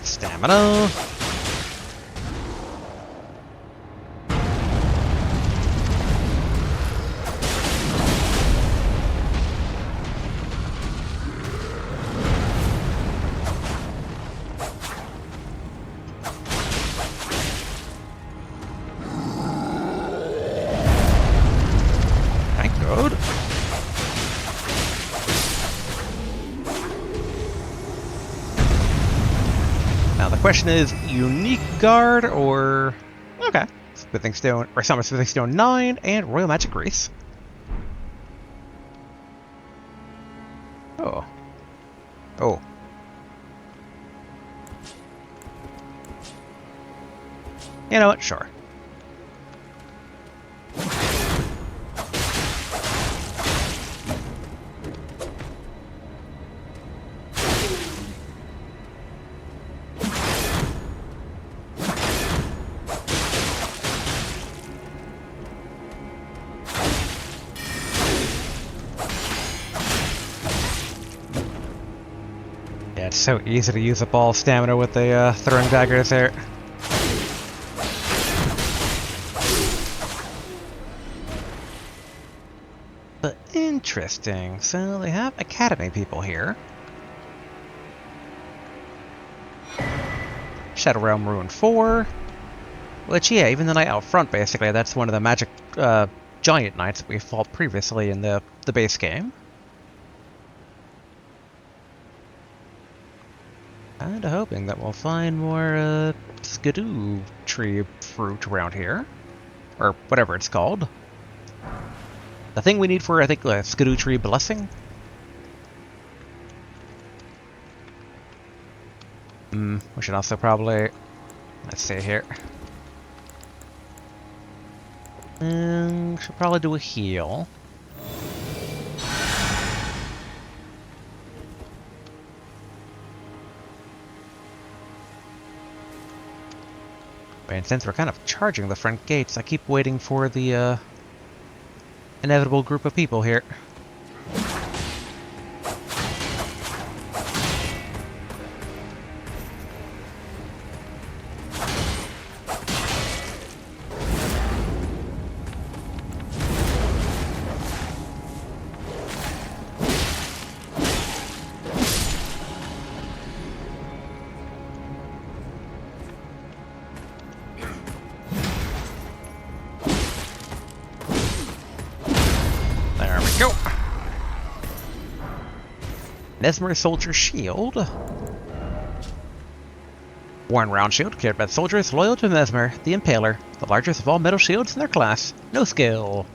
Stamina. Thank God. Now the question is, unique guard or okay, smithing stone or summon smithing stone 9 and royal magic grease. Oh, oh. You know what? Sure. Yeah, it's so easy to use up all stamina with the throwing daggers there. But interesting. So they have academy people here. Shadow Realm Ruin 4. Which, yeah, even the knight out front, basically, that's one of the magic giant knights that we fought previously in the base game. Kinda hoping that we'll find more skidoo tree fruit around here. Or whatever it's called. The thing we need for, I think, skidoo tree blessing? We should also probably... Let's see here. Should probably do a heal. And since we're kind of charging the front gates, I keep waiting for the inevitable group of people here. Go! Messmer Soldier Shield. Worn round shield carried by soldiers loyal to Messmer, the Impaler, the largest of all metal shields in their class. No skill.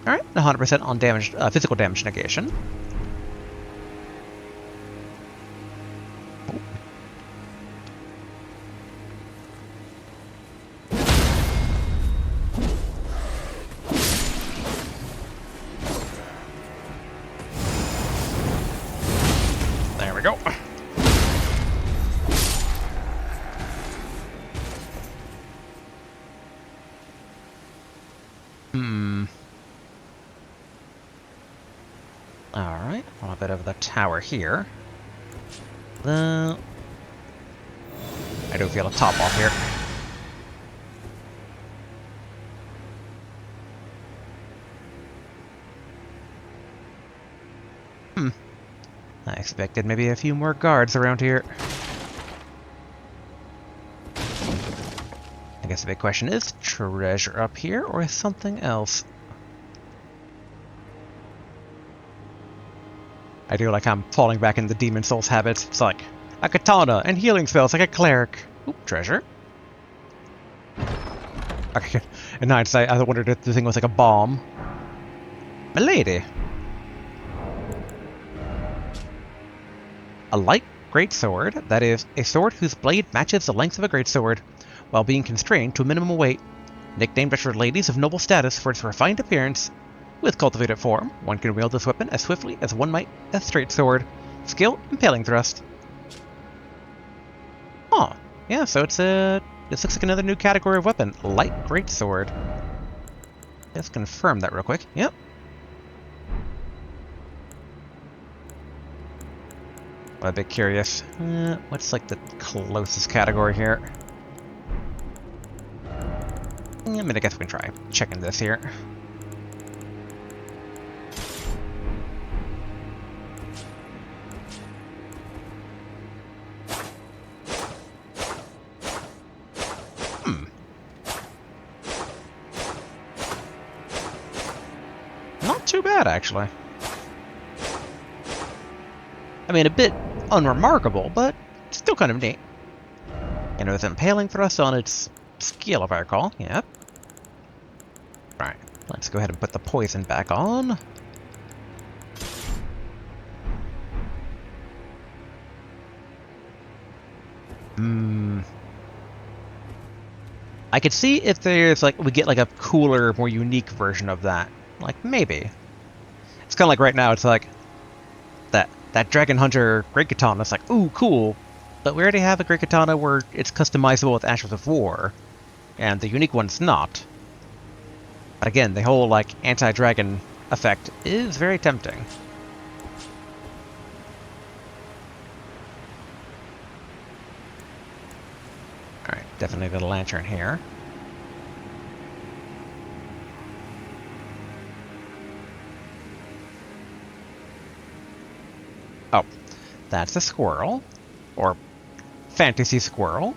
Alright, 100% on damage, physical damage negation. There we go. Alright, a bit of the tower here. I do feel a top off here. I expected maybe a few more guards around here. I guess the big question is, treasure up here or something else? I feel like I'm falling back into Demon Souls habits. It's like a katana and healing spells like a cleric. Oop, treasure. Okay, in hindsight, I wondered if the thing was like a bomb. Milady! A light greatsword, that is, a sword whose blade matches the length of a greatsword, while being constrained to a minimum weight. Nicknamed after ladies of noble status for its refined appearance. With cultivated form, one can wield this weapon as swiftly as one might a straight sword. Skill, impaling thrust. Oh, yeah, so this looks like another new category of weapon. Light greatsword. Let's confirm that real quick. Yep. I'm a bit curious. What's like the closest category here? I mean, I guess we can try checking this here. Not too bad, actually. I mean, a bit unremarkable, but still kind of neat. And with impaling thrust on its skill, if I recall. Yep. Alright, let's go ahead and put the poison back on. I could see if there's like we get like a cooler, more unique version of that. Like maybe. It's kind of like right now. It's like that Dragon Hunter Great Katana. It's like ooh cool, but we already have a Great Katana where it's customizable with Ashes of War, and the unique one's not. But again, the whole like anti-dragon effect is very tempting. Alright, definitely got a lantern here. Oh, that's a squirrel. Or fantasy squirrel.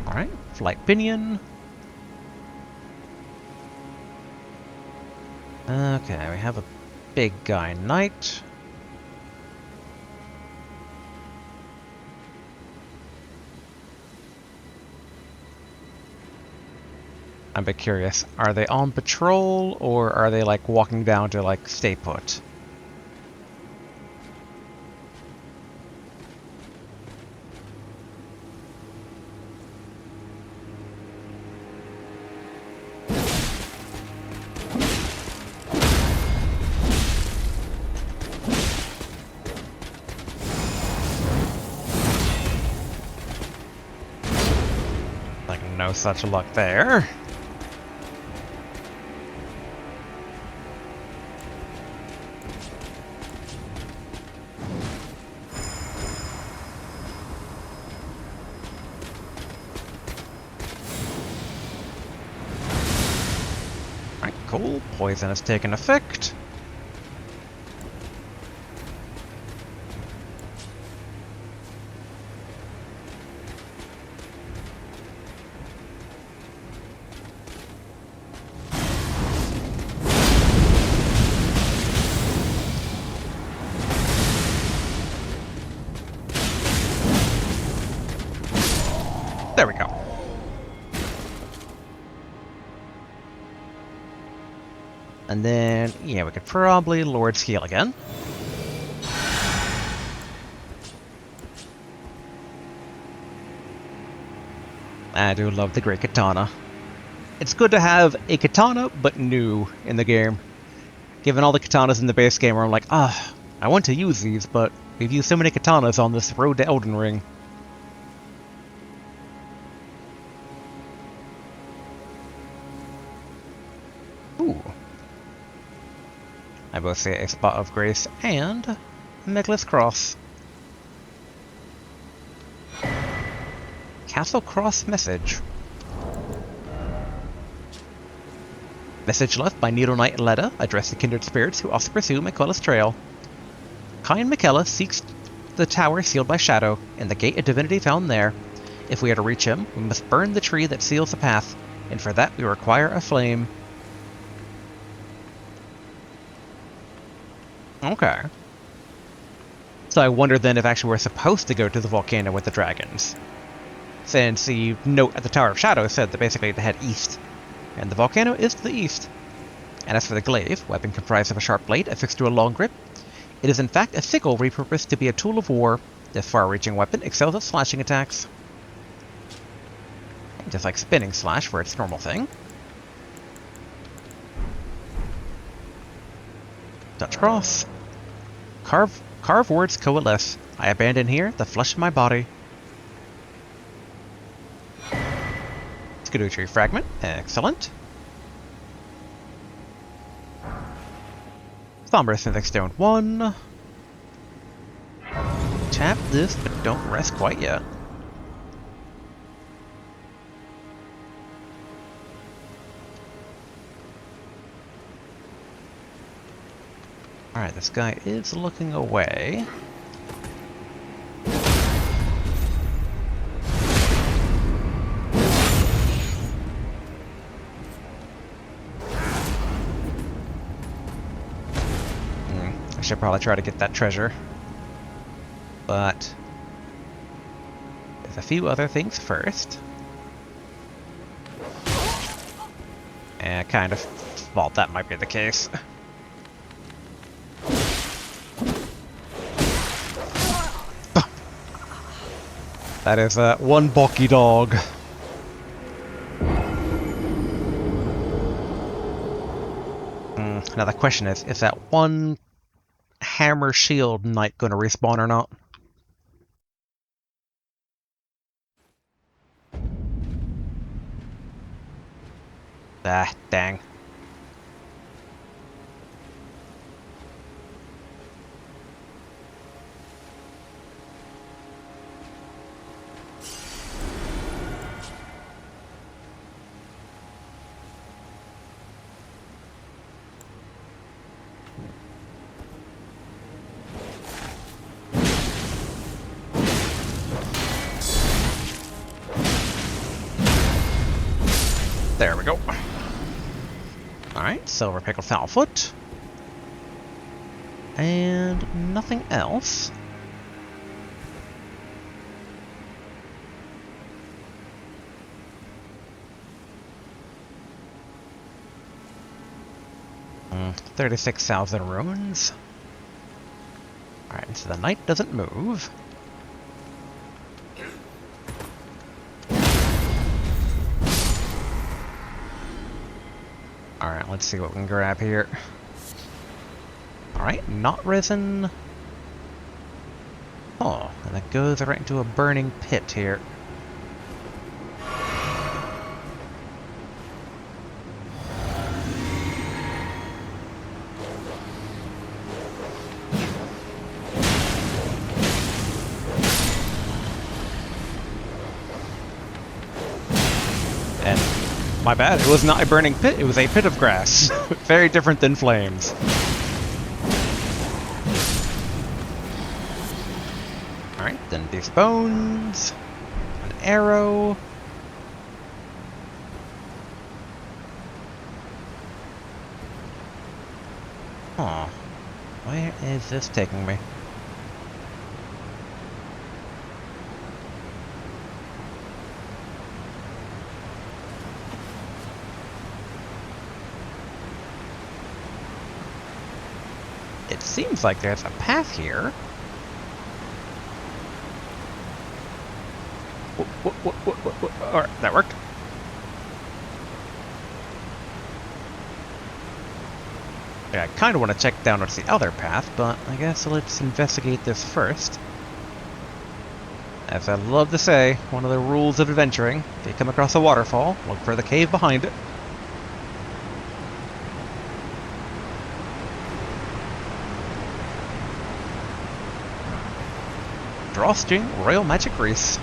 Alright, flight pinion. Okay, we have a big guy knight. I'm a bit curious. Are they on patrol, or are they, like, walking down to, like, stay put? Like, no such luck there. Cool, poison has taken effect. There we go. And then, yeah, we could probably Lord Scale again. I do love the Great Katana. It's good to have a katana, but new in the game. Given all the katanas in the base game where I'm like, I want to use these, but we've used so many katanas on this road to Elden Ring. Ooh. I both say a Spot of Grace and Meglis Cross. Castle Cross message. Message left by Needle Knight Leda, addressed to kindred spirits who also pursue Miquella's trail. Kind Miquella seeks the tower sealed by shadow, and the gate of divinity found there. If we are to reach him, we must burn the tree that seals the path, and for that we require a flame. Okay. So I wonder then if actually we're supposed to go to the volcano with the dragons. since the note at the Tower of Shadow said that basically to head east. And the volcano is to the east. And as for the glaive, weapon comprised of a sharp blade affixed to a long grip, it is in fact a sickle repurposed to be a tool of war. This far-reaching weapon excels at slashing attacks. Just like spinning slash for its normal thing. Touch cross. Carve words coalesce. I abandon here the flesh of my body. Scudo tree fragment. Excellent. Somber synthetic stone 1. Tap this, but don't rest quite yet. Alright, this guy is looking away. I should probably try to get that treasure. But there's a few other things first. And I kind of thought that might be the case. That is one bulky dog. Now the question is that one hammer shield knight going to respawn or not? Ah, dang. There we go. Alright, silver pickled foulfoot. And nothing else. Mm, 36,000 runes. Alright, so the knight doesn't move. Alright, let's see what we can grab here. Alright, not risen. Oh, and that goes right into a burning pit here. My bad, it was not a burning pit, it was a pit of grass. Very different than flames. Alright, then these bones. An arrow. Huh. Where is this taking me? It seems like there's a path here. Alright, that worked. Yeah, I kind of want to check down what's the other path, but I guess let's investigate this first. As I love to say, one of the rules of adventuring, if you come across a waterfall, look for the cave behind it. Drawstring Royal Magic Grease.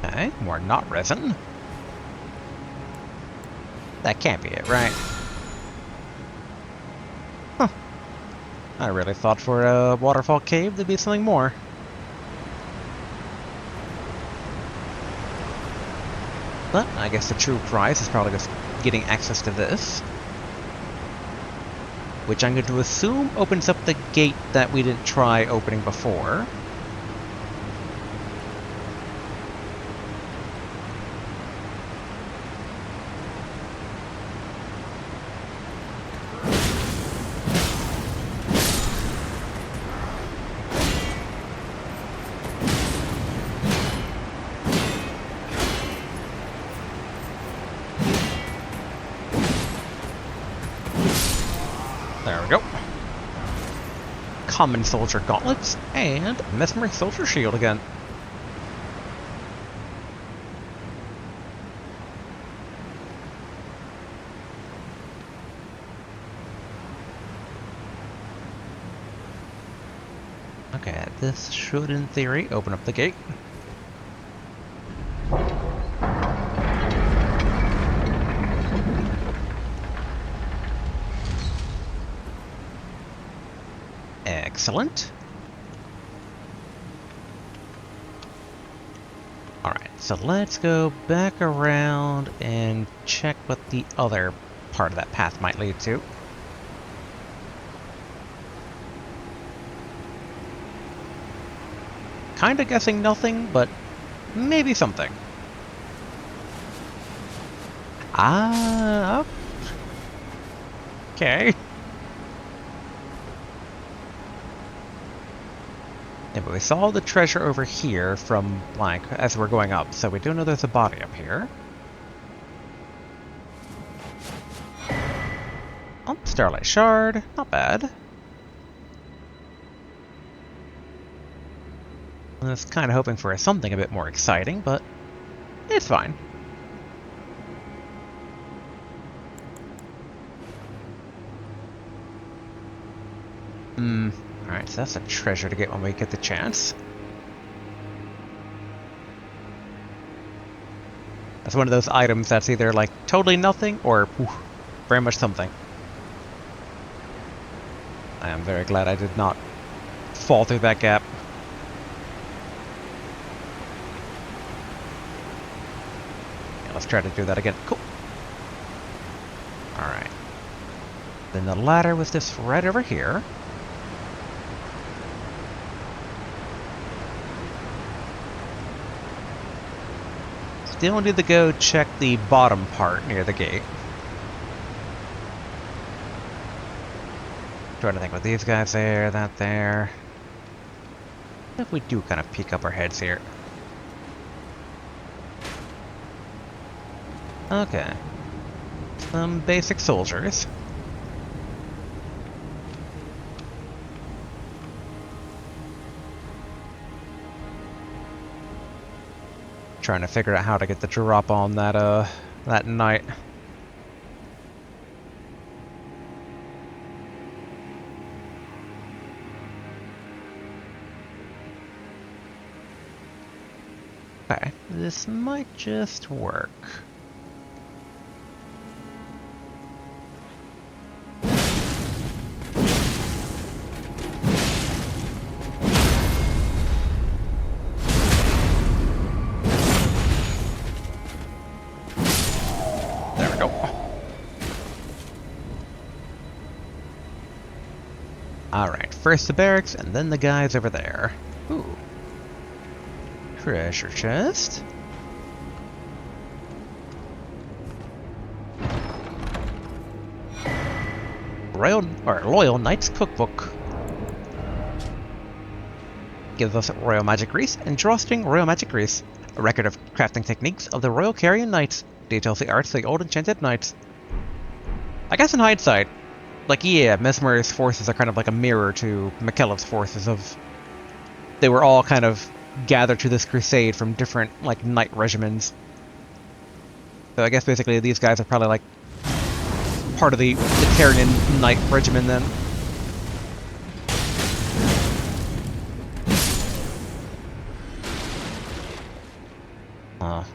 Okay, more not resin. That can't be it, right? Huh. I really thought for a waterfall cave there'd be something more. But I guess the true prize is probably just getting access to this. which I'm going to assume opens up the gate that we didn't try opening before. There we go. Common Soldier Gauntlets, and Messmer Soldier Shield again. Okay, this should, in theory, open up the gate. Excellent. Alright, so let's go back around and check what the other part of that path might lead to. Kinda guessing nothing, but maybe something. Ah, okay. Yeah, but we saw the treasure over here from, like, as we're going up, so we do know there's a body up here. Oh, Starlight Shard, not bad. I was kind of hoping for something a bit more exciting, but it's fine. Alright, so that's a treasure to get when we get the chance. That's one of those items that's either, like, totally nothing or very much something. I am very glad I did not fall through that gap. Yeah, let's try to do that again. Cool. Alright. Then the ladder was just right over here. Still need to go check the bottom part near the gate. Trying to think with these guys there, that there. If we do kind of peek up our heads here. Okay. Some basic soldiers. Trying to figure out how to get the drop on that that knight. Okay, this might just work. There we go. Alright, first the barracks and then the guys over there. Ooh. Treasure chest. Loyal Knight's Cookbook. Gives us Royal Magic Grease and Drawstring Royal Magic Grease. A record of crafting techniques of the Royal Carrion Knights. Details the arts of the old enchanted knights. I guess in hindsight, like, yeah, Messmer's forces are kind of like a mirror to Miquella's forces of... They were all kind of gathered to this crusade from different, like, knight regiments. So I guess basically these guys are probably, like, part of the Carrion Knight regiment then.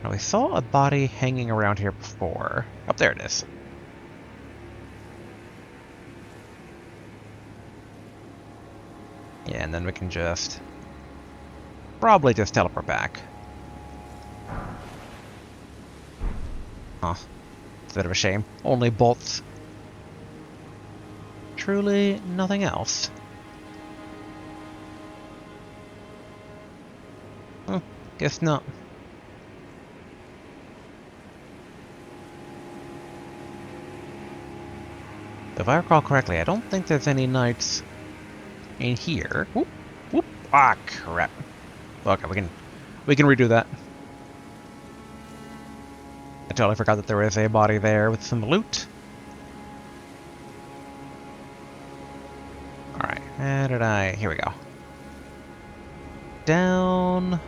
Now we saw a body hanging around here before. Up there it is. Yeah, and then we can just... probably just teleport back. Huh. It's a bit of a shame. Only bolts. truly nothing else. Guess not. If I recall correctly, I don't think there's any knights in here. Whoop, whoop. Ah, crap. Okay, we can redo that. I totally forgot that there was a body there with some loot. Alright, how did I... Here we go. Down...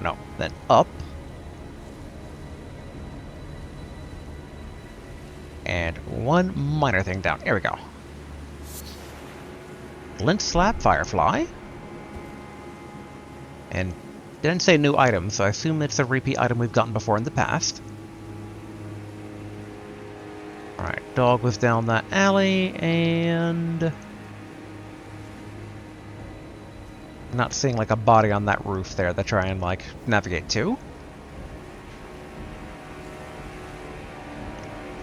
No, then up. And one minor thing down. Here we go. Lint Slap Firefly. And didn't say new item, so I assume it's a repeat item we've gotten before in the past. Alright, dog was down that alley, and... not seeing like a body on that roof there to try and like navigate to.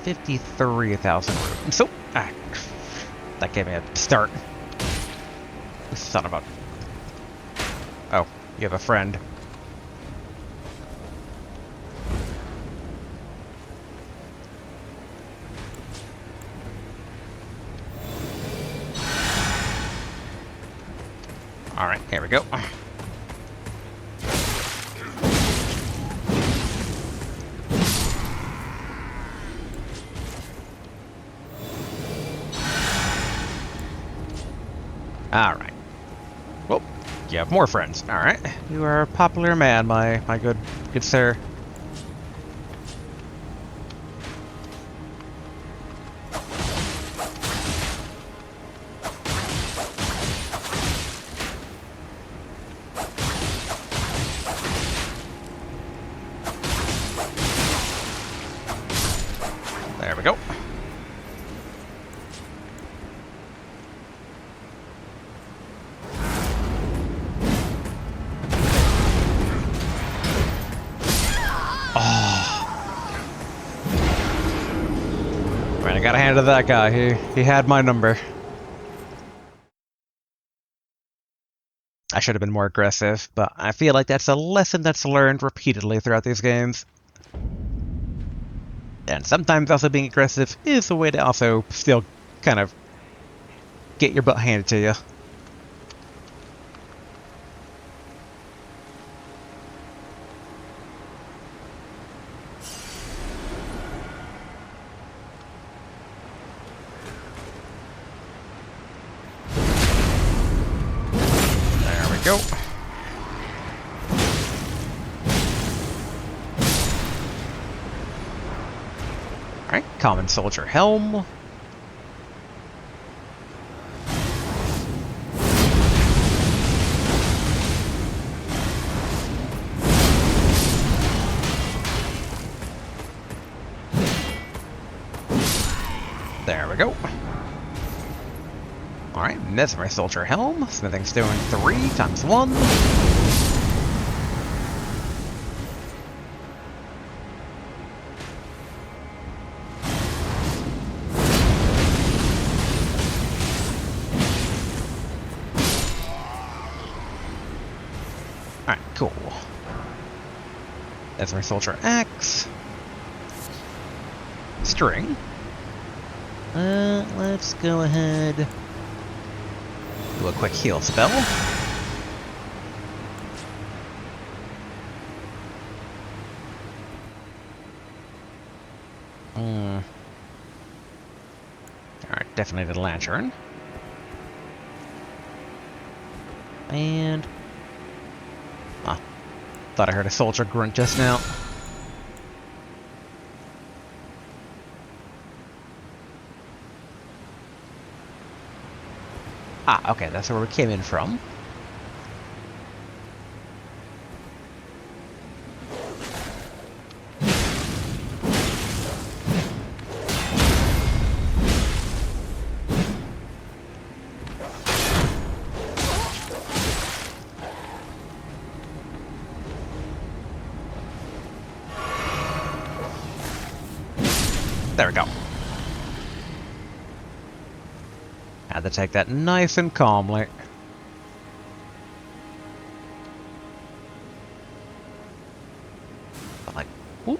53,000 rooms. So, that gave me a start. Son of a... Oh, you have a friend. Alright, here we go. Alright. Well, you have more friends. Alright. You are a popular man, my good sir. There we go. Man, I gotta hand it to that guy. He had my number. I should have been more aggressive, but I feel like that's a lesson that's learned repeatedly throughout these games. And sometimes also being aggressive is a way to also still kind of get your butt handed to you. There we go. Alright, common soldier helm. There we go. Alright, Messmer soldier helm. Smithing stone 3 times 1. Alright, cool. Messmer soldier axe. String. Let's go ahead. Do a quick heal spell. Alright, definitely the lantern. And... ah, thought I heard a soldier grunt just now. Ah, okay, that's where we came in from. There we go. Had to take that nice and calmly. Like, whoop.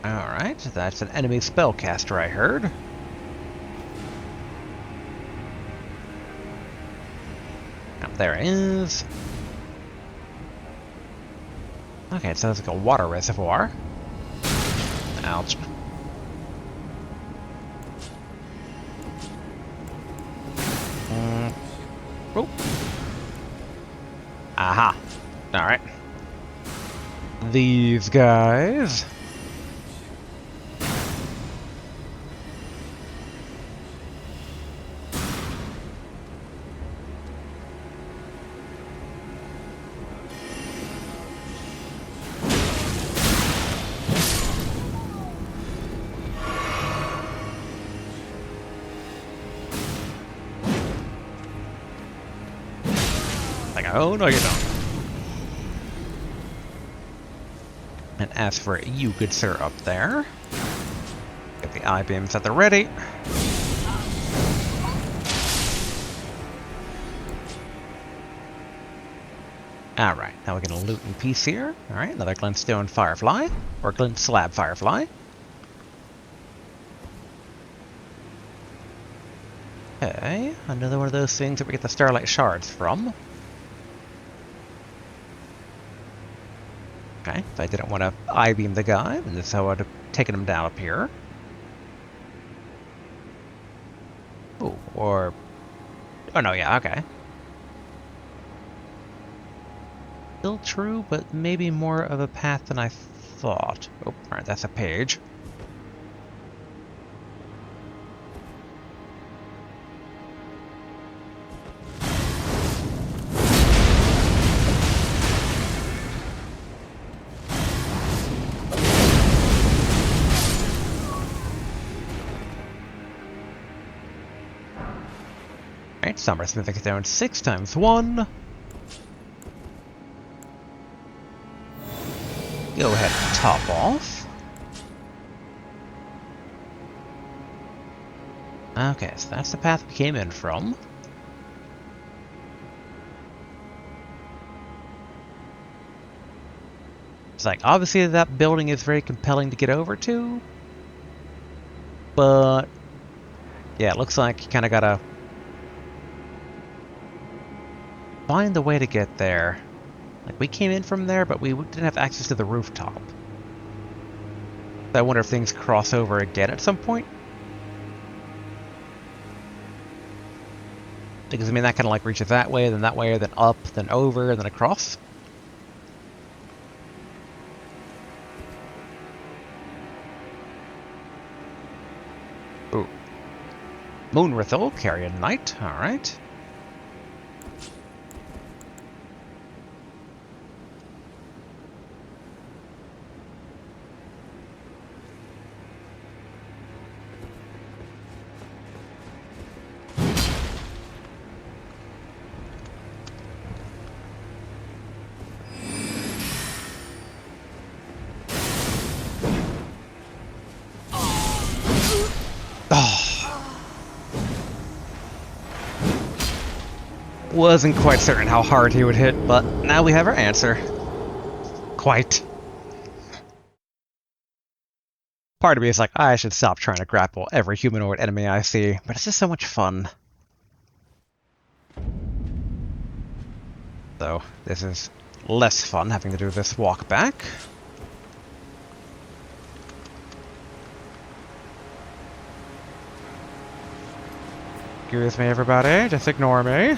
Alright, that's an enemy spellcaster I heard. Oh, there it is. Okay, it sounds like a water reservoir. Ouch. Oh. Aha. Alright. These guys. Like, oh no you don't. And as for you, good sir, up there, get the I-beams at the ready. Alright, now we're gonna loot and piece here. Alright, another glintstone firefly, or glint slab firefly. Okay, another one of those things that we get the starlight shards from. Okay, if I didn't want to I-beam the guy, then that's how I would have taken him down up here. Ooh, or... oh no, yeah, okay. Still true, but maybe more of a path than I thought. Oh, alright, that's a page. Alright, Summer Smithing Stone 6 times 1. Go ahead and top off. Okay, so that's the path we came in from. It's like, obviously that building is very compelling to get over to. But, yeah, it looks like you kind of gotta find the way to get there. Like, we came in from there, but we didn't have access to the rooftop. So I wonder if things cross over again at some point. Because, I mean, that kind of like reaches that way, then up, then over, then across. Ooh. Moonrithel, Carrion Knight, alright. Wasn't quite certain how hard he would hit, but now we have our answer. Quite. Part of me is like, I should stop trying to grapple every humanoid enemy I see, but it's just so much fun. So, this is less fun having to do this walk back. Excuse me, everybody. Just ignore me.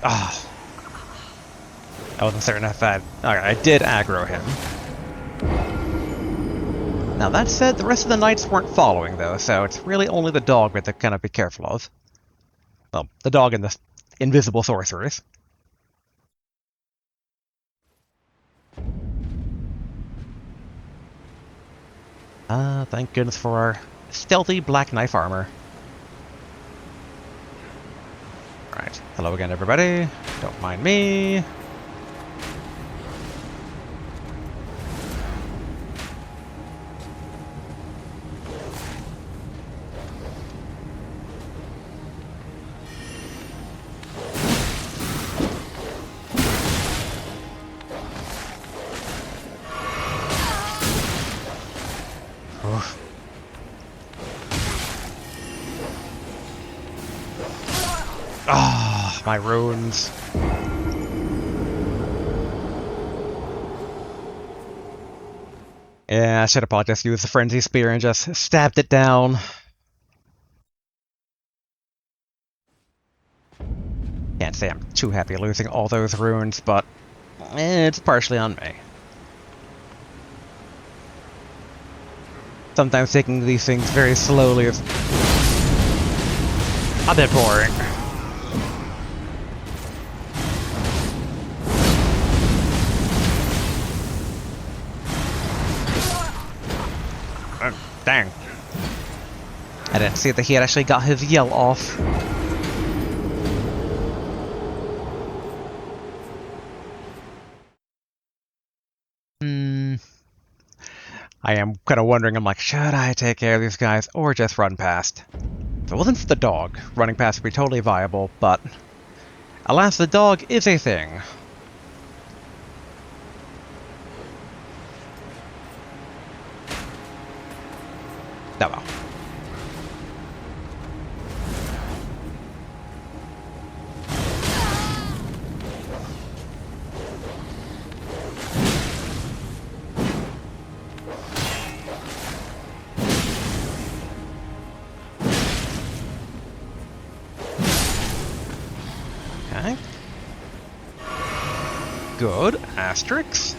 Ah. I wasn't certain if that... Alright, I did aggro him. Now that said, the rest of the knights weren't following though, so it's really only the dog we have to kind of be careful of. Well, the dog and the invisible sorcerers. Thank goodness for our stealthy black knife armor. Alright, hello again everybody. Don't mind me. Oof. Ah, my runes. Yeah, I should have probably just used the Frenzy Spear and just stabbed it down. Can't say I'm too happy losing all those runes, but it's partially on me. Sometimes taking these things very slowly is a bit boring. Dang. I didn't see that he had actually got his yell off. I am kind of wondering, I'm like, should I take care of these guys or just run past? If it wasn't for the dog, running past would be totally viable, but alas, the dog is a thing. Oh well. Okay. Good. Asterix.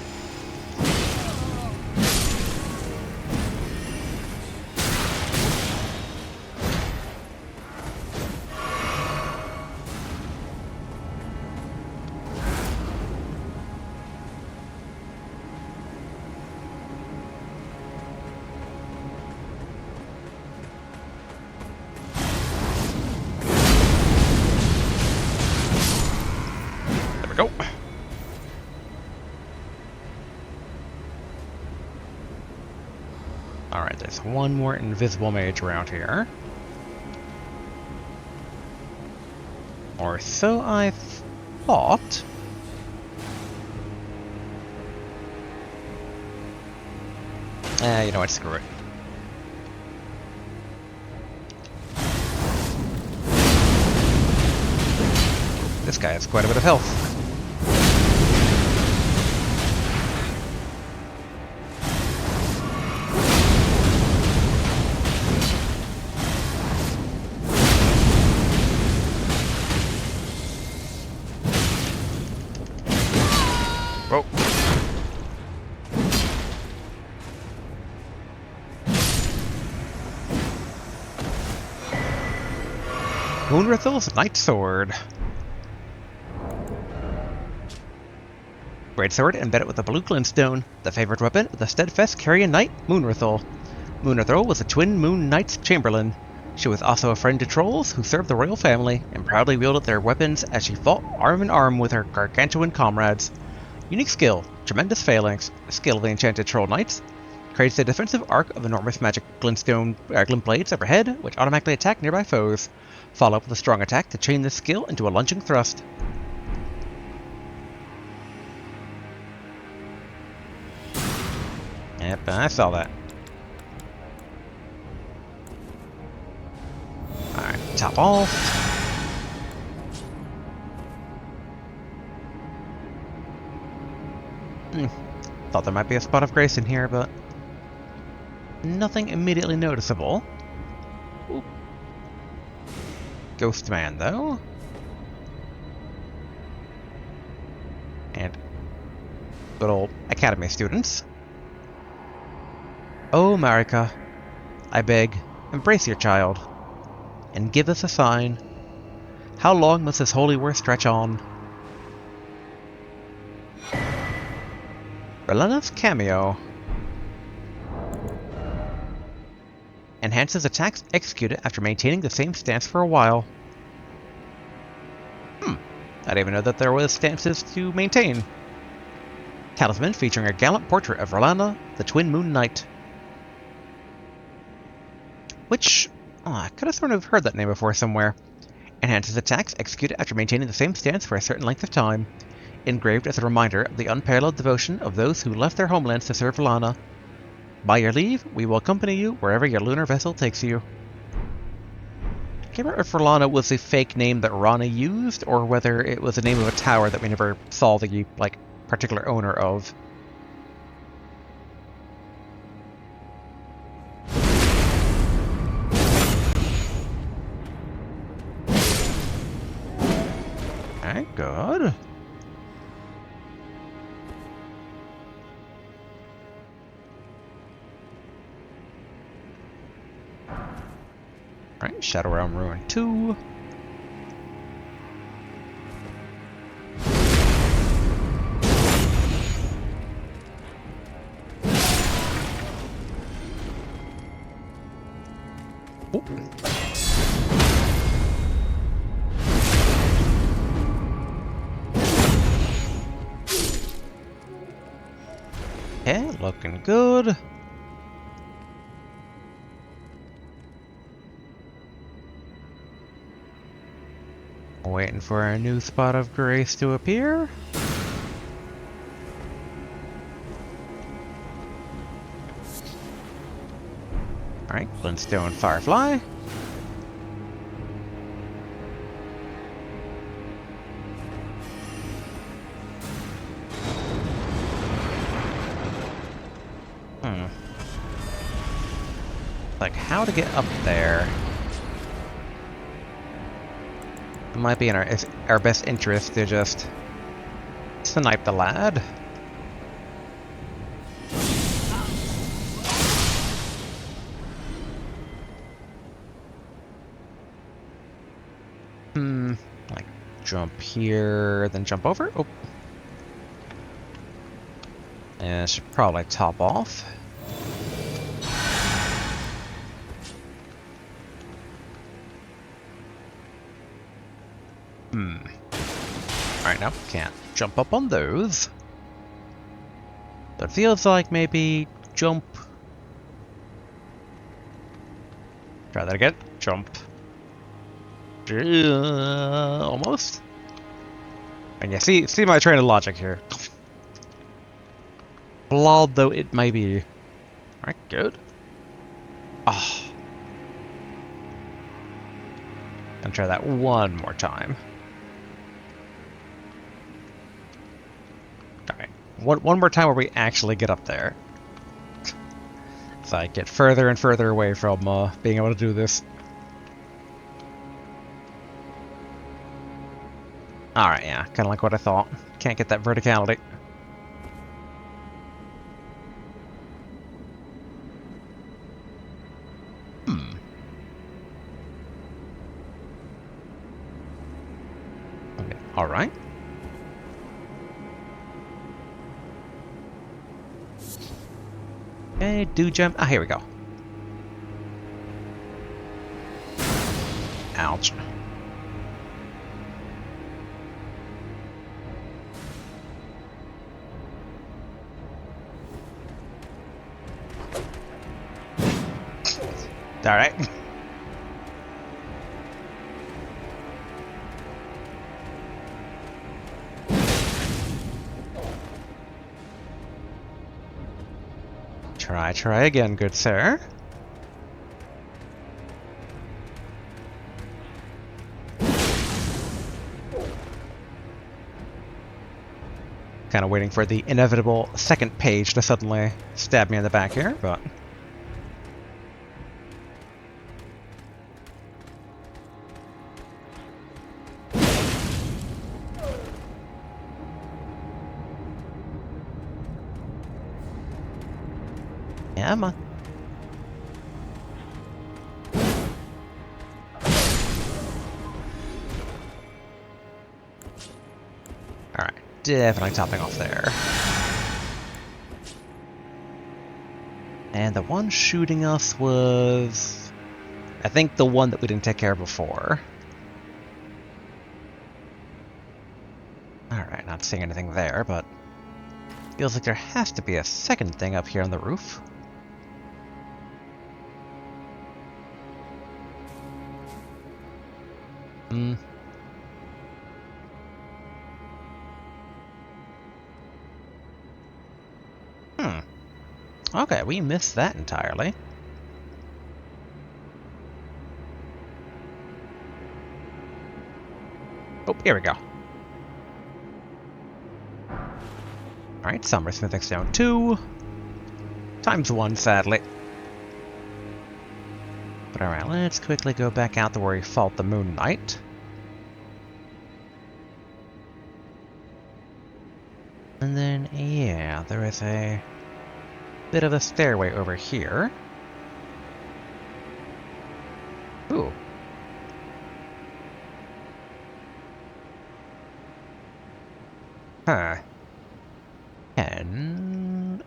There we go. Alright, there's one more invisible mage around here. Or so I thought. You know what, screw it. This guy has quite a bit of health. Whoa. Moonrithel's Night Sword. Greatsword embedded with a blue glintstone, the favorite weapon of the steadfast Carrion Knight, Moonrithel. Moonrithel was a twin Moon Knight's chamberlain. She was also a friend to trolls who served the royal family, and proudly wielded their weapons as she fought arm in arm with her gargantuan comrades. Unique skill, tremendous phalanx, skill of the enchanted troll knights, creates a defensive arc of enormous magic glintstone glint blades overhead, which automatically attack nearby foes. Follow up with a strong attack to chain this skill into a lunging thrust. Yep, I saw that. Alright, top off. Thought there might be a spot of grace in here, but nothing immediately noticeable. Ooh. Ghost man, though. And good old academy students. Oh, Marika, I beg, embrace your child, and give us a sign. How long must this holy war stretch on? Relenna's cameo. Enhances attacks executed after maintaining the same stance for a while. I didn't even know that there was stances to maintain. Talisman featuring a gallant portrait of Relenna, the Twin Moon Knight. Which, I could have sort of heard that name before somewhere. Enhances attacks executed after maintaining the same stance for a certain length of time. Engraved as a reminder of the unparalleled devotion of those who left their homelands to serve Relenna. By your leave, we will accompany you wherever your lunar vessel takes you. I can't remember if Relenna was a fake name that Rana used, or whether it was the name of a tower that we never saw the, particular owner of. Okay, good. Alright, Shadow Realm Ruin 2. Ooh. Okay, looking good. Waiting for a new spot of grace to appear. Alright, Glintstone Firefly. Like, how to get up there? It might be in our best interest to just snipe the lad. Like, jump here, then jump over? Oh. And I should probably top off. Alright, now can't jump up on those. But it feels like maybe jump. Try that again. Jump. Almost. And yeah, see my train of logic here. Flawed though it may be. Alright, good. Oh. Gonna try that one more time. Alright. One more time where we actually get up there. So I get further and further away from being able to do this. Alright, yeah, kinda like what I thought. Can't get that verticality. Okay, alright. Okay, do jump. Ah, here we go. Ouch. Alright. Try again, good sir. Kind of waiting for the inevitable second page to suddenly stab me in the back here, but... yeah, man. definitely topping off there. And the one shooting us was, I think, the one that we didn't take care of before. Alright, not seeing anything there, but feels like there has to be a second thing up here on the roof. Hmm. Okay, we missed that entirely. Oh, here we go. Alright, Summer Smithing Stone 2. Times 1, sadly. But alright, let's quickly go back out to where we fought the Moon Knight. And then, yeah, there is a bit of a stairway over here. Ooh. Huh. And...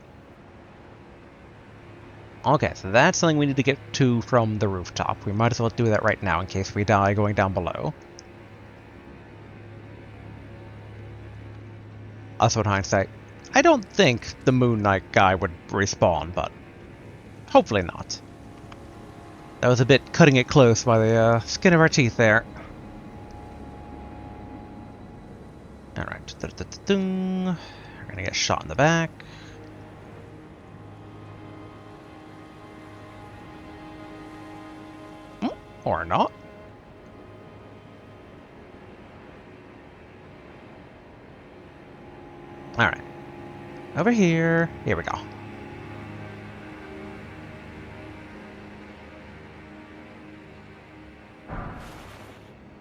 okay, so that's something we need to get to from the rooftop. We might as well do that right now in case we die going down below. Also, in hindsight, I don't think the Moon Knight guy would respawn, but hopefully not. That was a bit cutting it close by the skin of our teeth there. Alright. We're gonna get shot in the back. Or not. Alright. Over here. Here we go.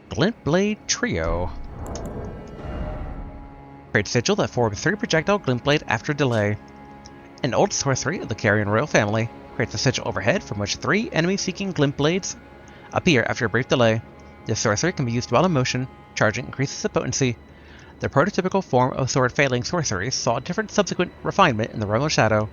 Glint Blade Trio. Create sigil that forms 3 projectile glint blade after delay. An old sorcery of the Carrion Royal family creates a sigil overhead from which 3 enemy-seeking glint blades appear after a brief delay. This sorcery can be used while in motion. Charging increases the potency. The prototypical form of sword-failing sorceries saw a different subsequent refinement in the Realm of Shadow.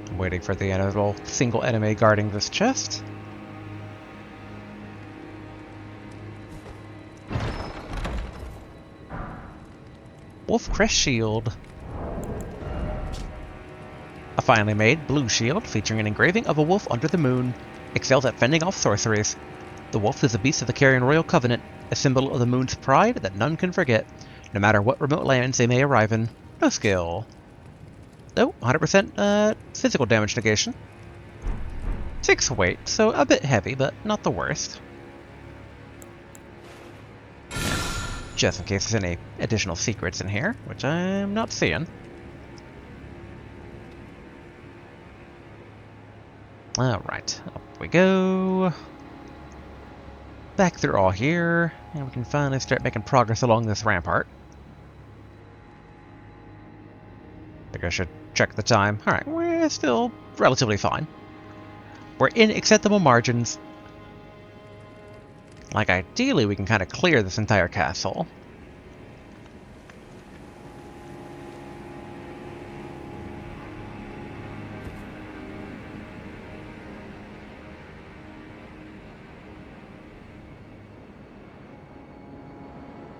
I'm waiting for the inevitable single enemy guarding this chest. Wolf Crest Shield. A finely made blue shield featuring an engraving of a wolf under the moon. Excels at fending off sorceries. The wolf is a beast of the Carrion Royal Covenant, a symbol of the moon's pride that none can forget, no matter what remote lands they may arrive in. No skill. Oh, 100% physical damage negation. 6 weight, so a bit heavy, but not the worst. Just in case there's any additional secrets in here, which I'm not seeing. Alright, up we go. Back through all here, and we can finally start making progress along this rampart. I think I should check the time. Alright, we're still relatively fine. We're in acceptable margins. Like, ideally, we can kind of clear this entire castle.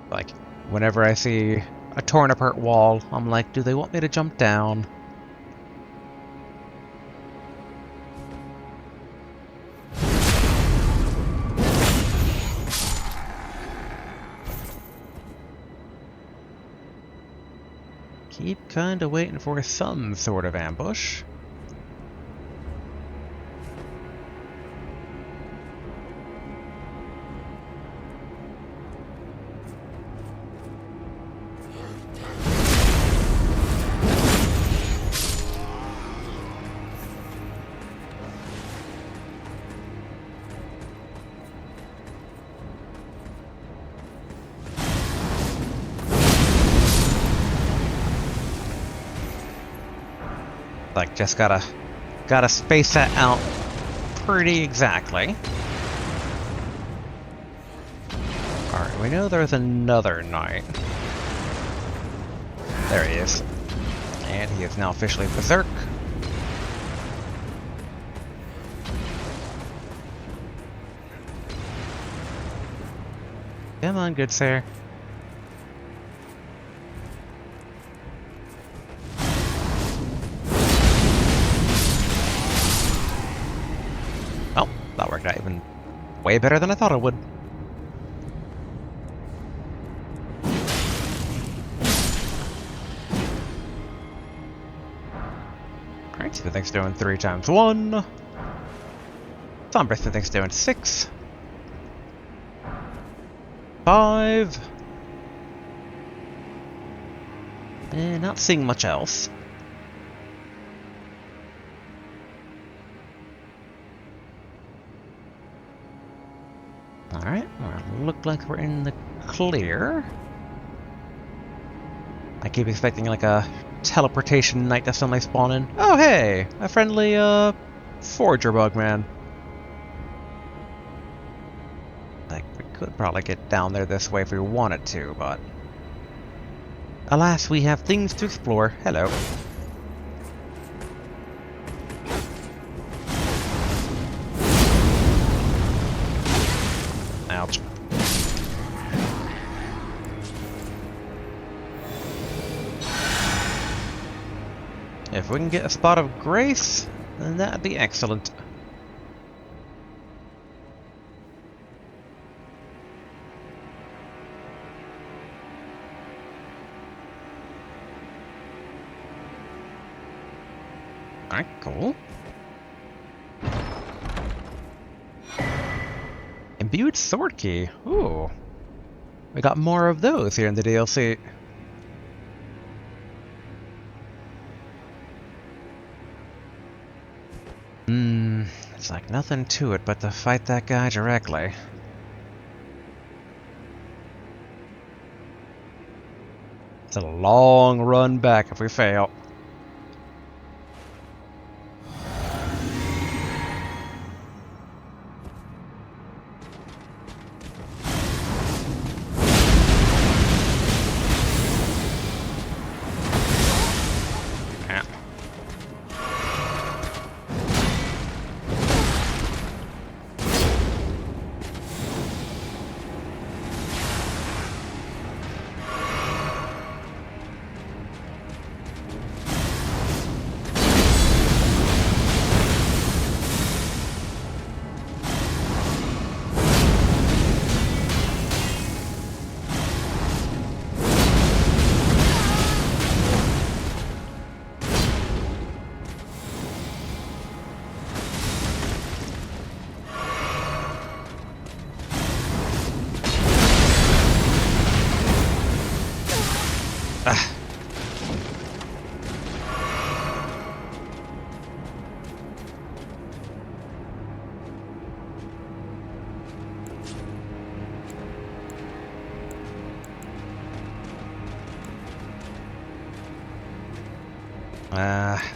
Like, whenever I see a torn apart wall, I'm like, do they want me to jump down? Keep kinda waiting for some sort of ambush. Like, just gotta space that out pretty exactly. Alright, we know there's another knight. There he is. And he is now officially berserk. Come on, good sir. Oh, that worked out even way better than I thought it would. Alright, so thing's doing 3 times 1. Sombra thing's doing 6. 5. And not seeing much else. Alright, well, look like we're in the clear. I keep expecting like a teleportation knight to suddenly spawn in. Oh hey! A friendly, forger bugman. Like, we could probably get down there this way if we wanted to, but... alas, we have things to explore. Hello. Ouch. If we can get a spot of grace, then that'd be excellent. Alright, cool. Imbued sword key. Ooh. We got more of those here in the DLC. It's like nothing to it but to fight that guy directly. It's a long run back if we fail.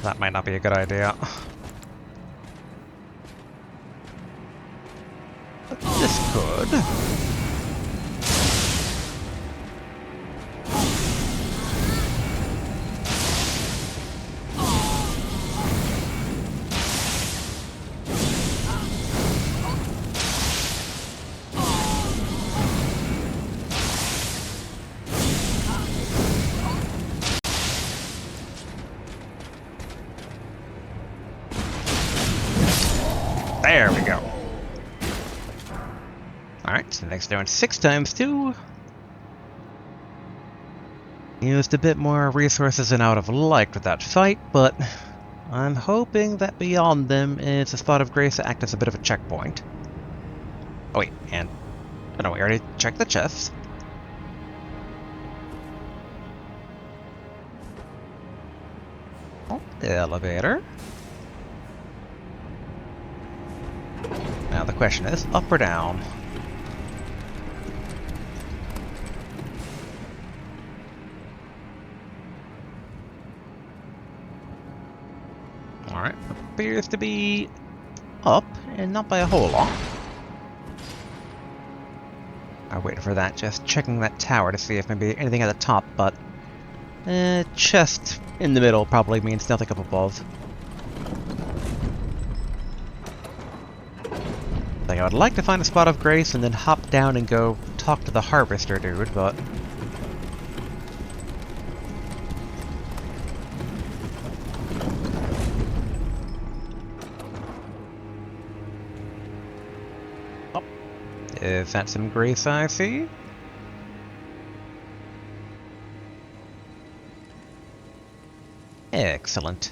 That might not be a good idea. But this could. There we go. Alright, so next doing 6 times 2. Used a bit more resources than I would have liked with that fight, but I'm hoping that beyond them is a spot of grace to act as a bit of a checkpoint. Oh wait, and... oh no, we already checked the chests. Oh, the elevator. Now the question is, up or down? Alright, appears to be up, and not by a whole lot. I'm waiting for that, just checking that tower to see if maybe anything at the top, but chest in the middle probably means nothing up above. Like, I would like to find a spot of grace and then hop down and go talk to the harvester dude, but... Oh. Is that some grace I see? Excellent.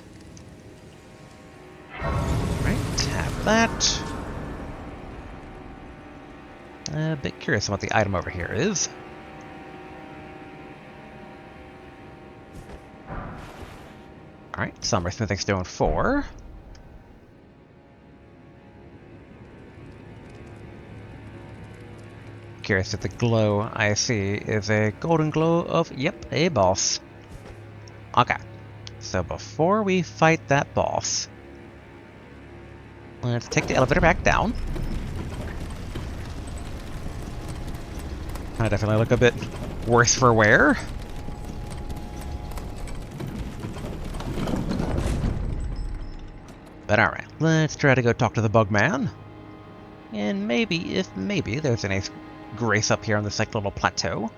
Right, have that. A bit curious on what the item over here is. Alright, Summer Smithing Stone 4. Curious if the glow I see is a golden glow of, yep, a boss. Okay, so before we fight that boss, let's take the elevator back down. I definitely look a bit worse for wear. But alright, let's try to go talk to the bug man. And maybe, if maybe, there's any grace up here on this like little plateau.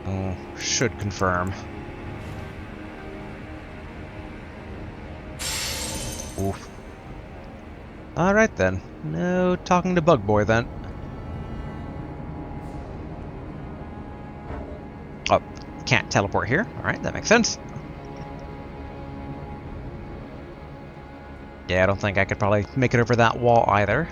Oh, should confirm. Oof. Alright then. No talking to Bug Boy then. Oh, can't teleport here. Alright, that makes sense. Yeah, I don't think I could probably make it over that wall either.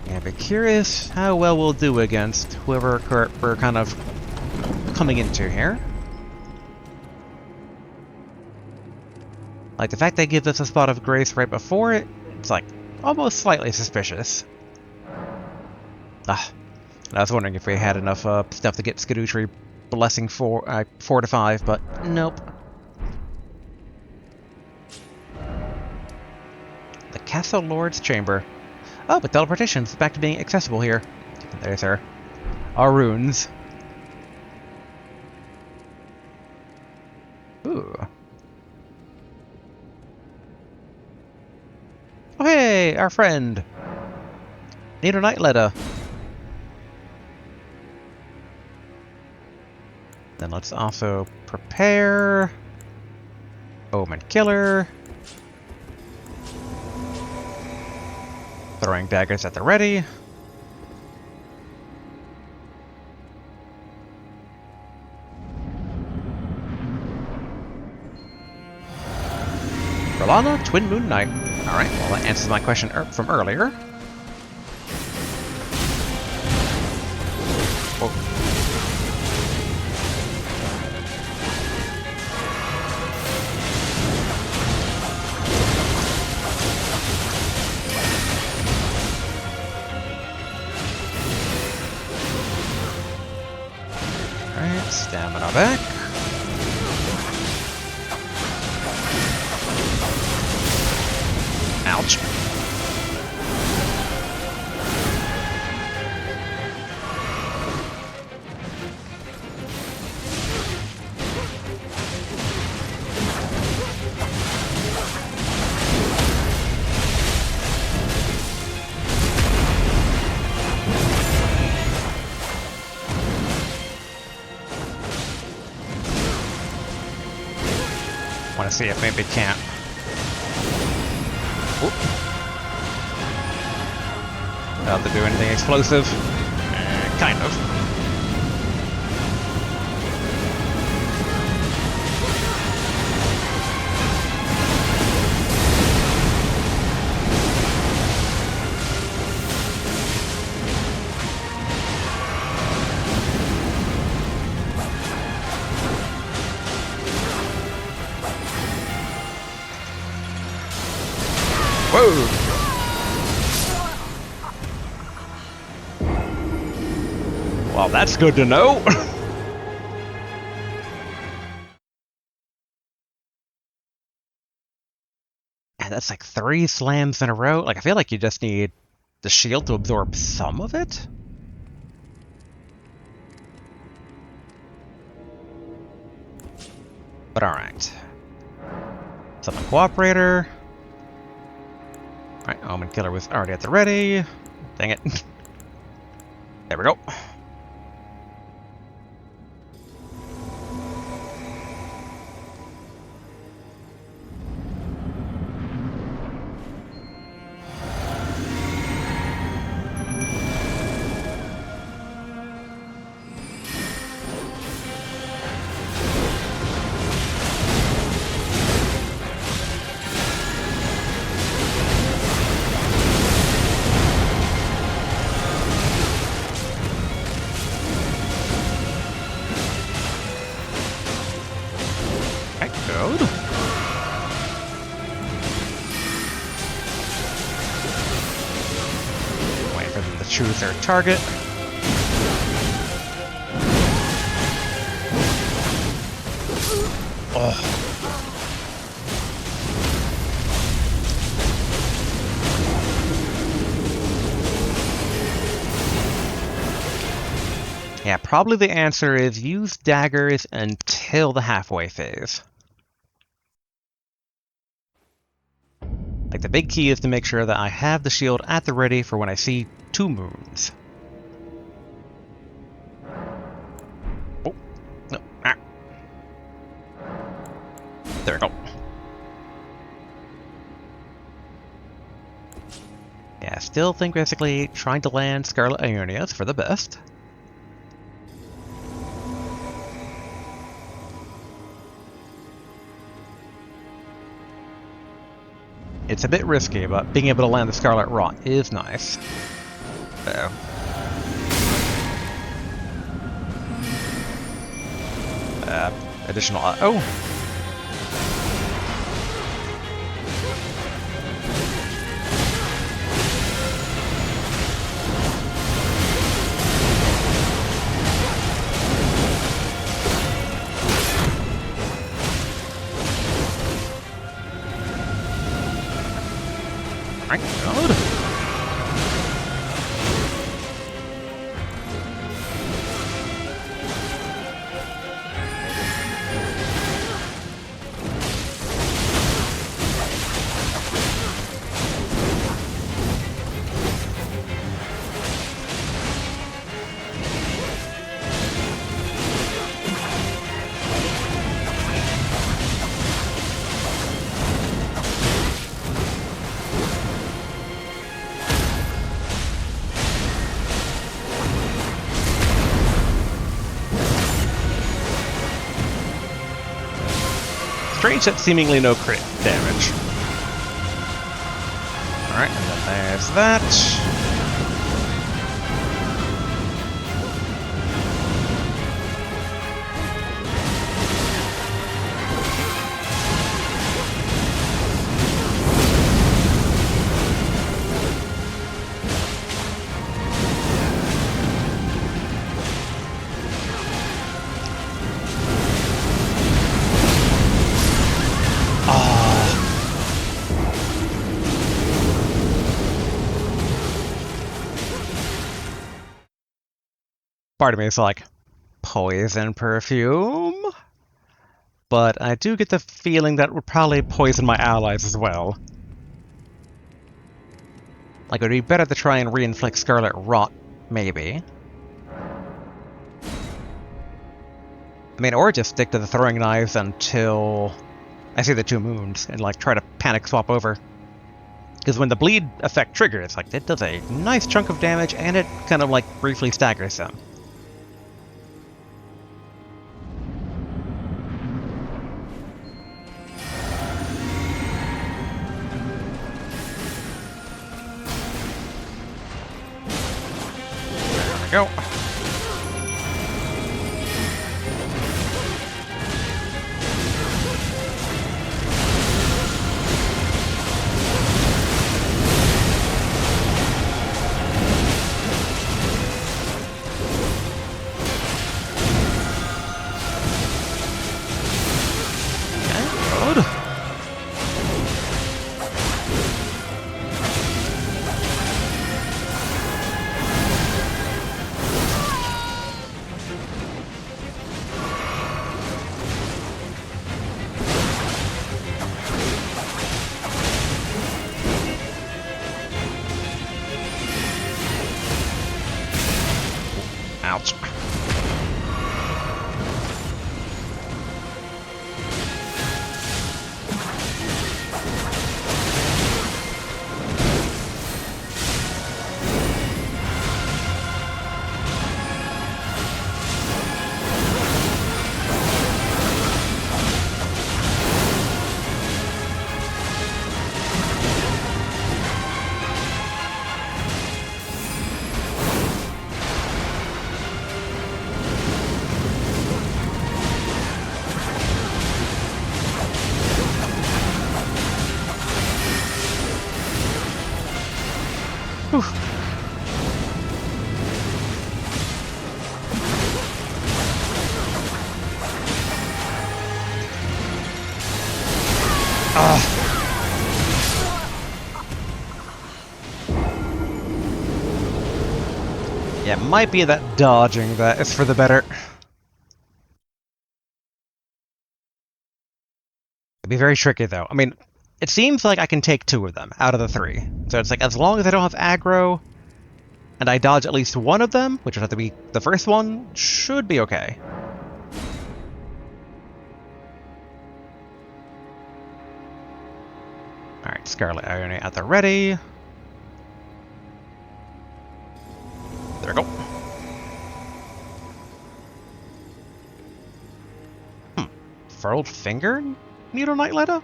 Yeah, but curious how well we'll do against whoever we're kind of coming into here. Like, the fact they give us a spot of grace right before it, it's like almost slightly suspicious. Ah, I was wondering if we had enough stuff to get Skadooshry Blessing 4 to 5, but nope. The Castle Lord's Chamber. Oh, but teleportation's back to being accessible here. There's our runes. Ooh. Oh, hey, our friend. Need a night letter. Then let's also prepare. Omen Killer. Throwing daggers at the ready. Rolana, Twin Moon Knight. Alright, well that answers my question from earlier. Oh. Alright, stamina back. Ouch. Want to see if maybe it can't. Oop. Not to do anything explosive. Kind of. Whoa! Well, that's good to know. And that's like 3 slams in a row. Like, I feel like you just need the shield to absorb some of it. But alright. Summon Cooperator. Alright, Omen Killer was already at the ready. Dang it. There we go. Good. Wait for them to choose their target. Oh. Yeah, probably the answer is use daggers until the halfway phase. Like, the big key is to make sure that I have the shield at the ready for when I see 2 moons. Oh, no. Ah. There we go. Yeah, I still think basically trying to land Scarlet Ionias for the best. It's a bit risky, but being able to land the Scarlet Rot is nice. So. Additional... oh! Thank God. Strange that seemingly no crit damage. Alright, and then there's that. Part of me is like, poison perfume? But I do get the feeling that would probably poison my allies as well. Like, it would be better to try and re-inflict Scarlet Rot, maybe. I mean, or just stick to the throwing knives until I see the 2 moons and, like, try to panic swap over. Because when the bleed effect triggers, like, it does a nice chunk of damage and it kind of, like, briefly staggers them. There we go. Ouch. Whew. Yeah, it might be that dodging that is for the better. It'd be very tricky, though. I mean, it seems like I can take 2 of them out of the 3. So it's like, as long as I don't have aggro, and I dodge at least one of them, which would have to be the first one, should be okay. Alright, Scarlet Ione at the ready. There we go. Furled Finger? Needle Knight Letter?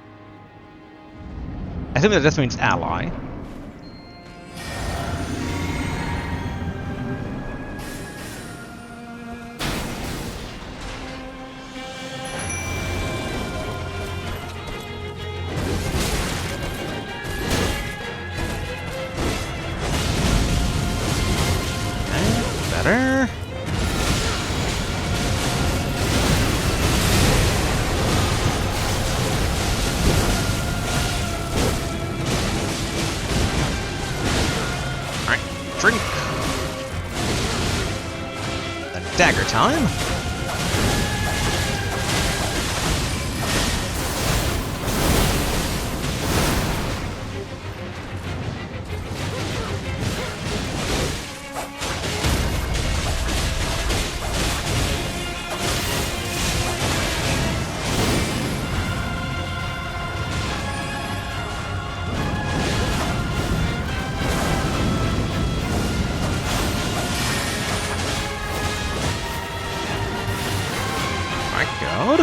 I think that just means ally. Better. Alright, drink. Then dagger time. God.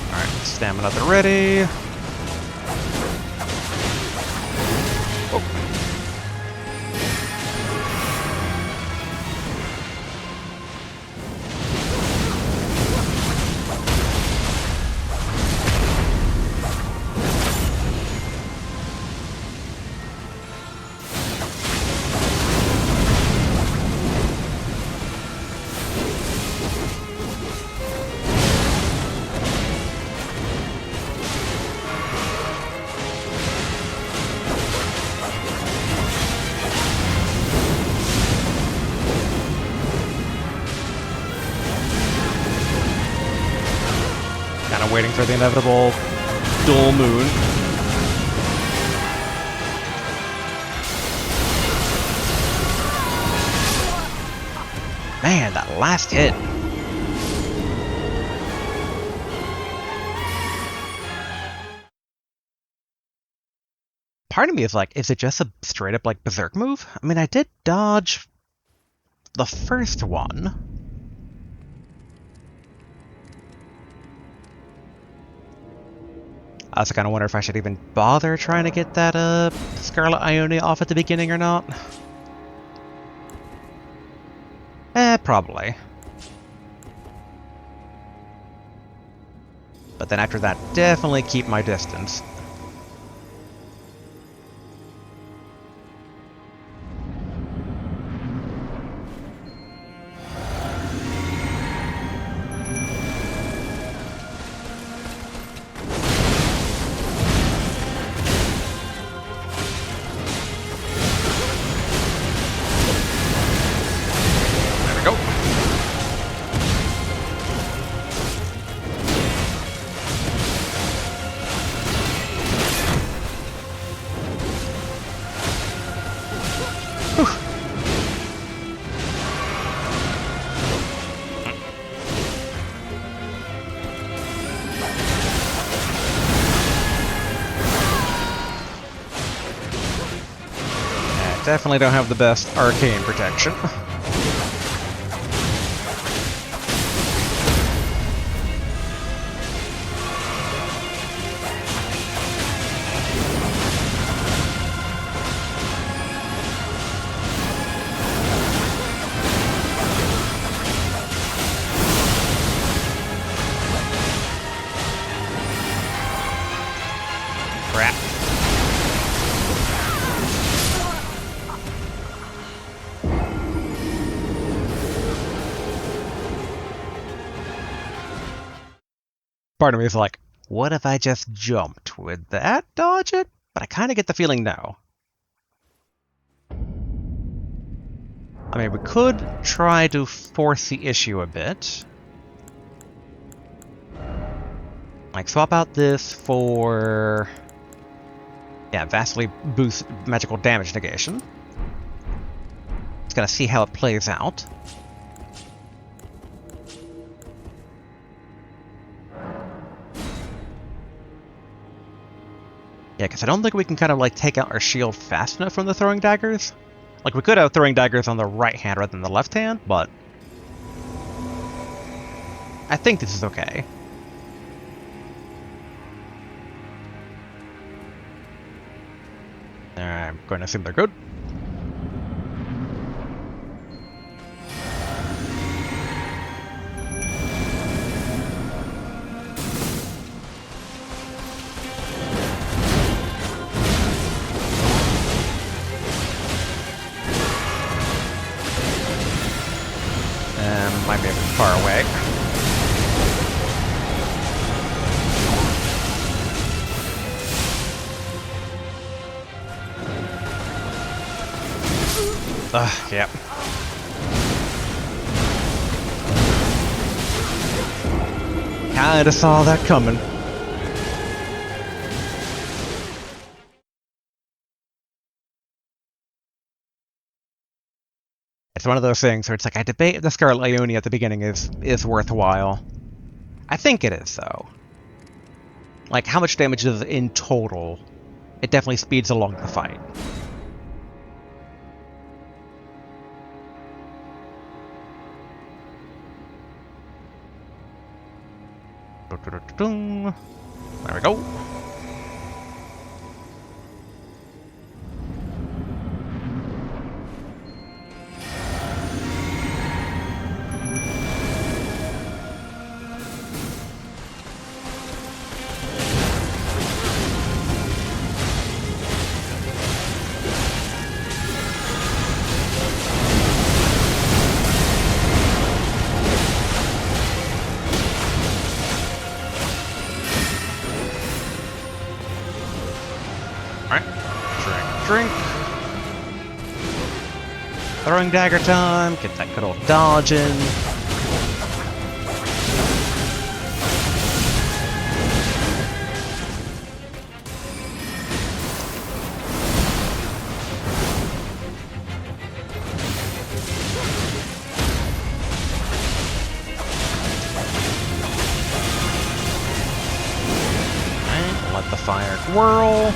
Alright, stamina at the ready. Kind of waiting for the inevitable dual moon. Man, that last hit. Part of me is like, is it just a straight up like berserk move? I mean, I did dodge the first one. I also kind of wonder if I should even bother trying to get that Scarlet Ione off at the beginning or not. Probably. But then after that, definitely keep my distance. Definitely don't have the best arcane protection. Crap. Part of me is like, what if I just jumped? Would that dodge it? But I kind of get the feeling no. I mean, we could try to force the issue a bit. Like, swap out this for... yeah, vastly boost magical damage negation. Just gonna see how it plays out. Yeah, because I don't think we can kind of, like, take out our shield fast enough from the throwing daggers. Like, we could have throwing daggers on the right hand rather than the left hand, but... I think this is okay. I'm going to assume they're good. Might be a bit far away. Yep. Kinda saw that coming. It's one of those things where it's like, I debate if the Scarlet Leone at the beginning is worthwhile. I think it is, though. Like, how much damage is it in total? It definitely speeds along the fight. There we go. Drink. Throwing dagger time. Get that good old dodge in. Alright, let the fire whirl.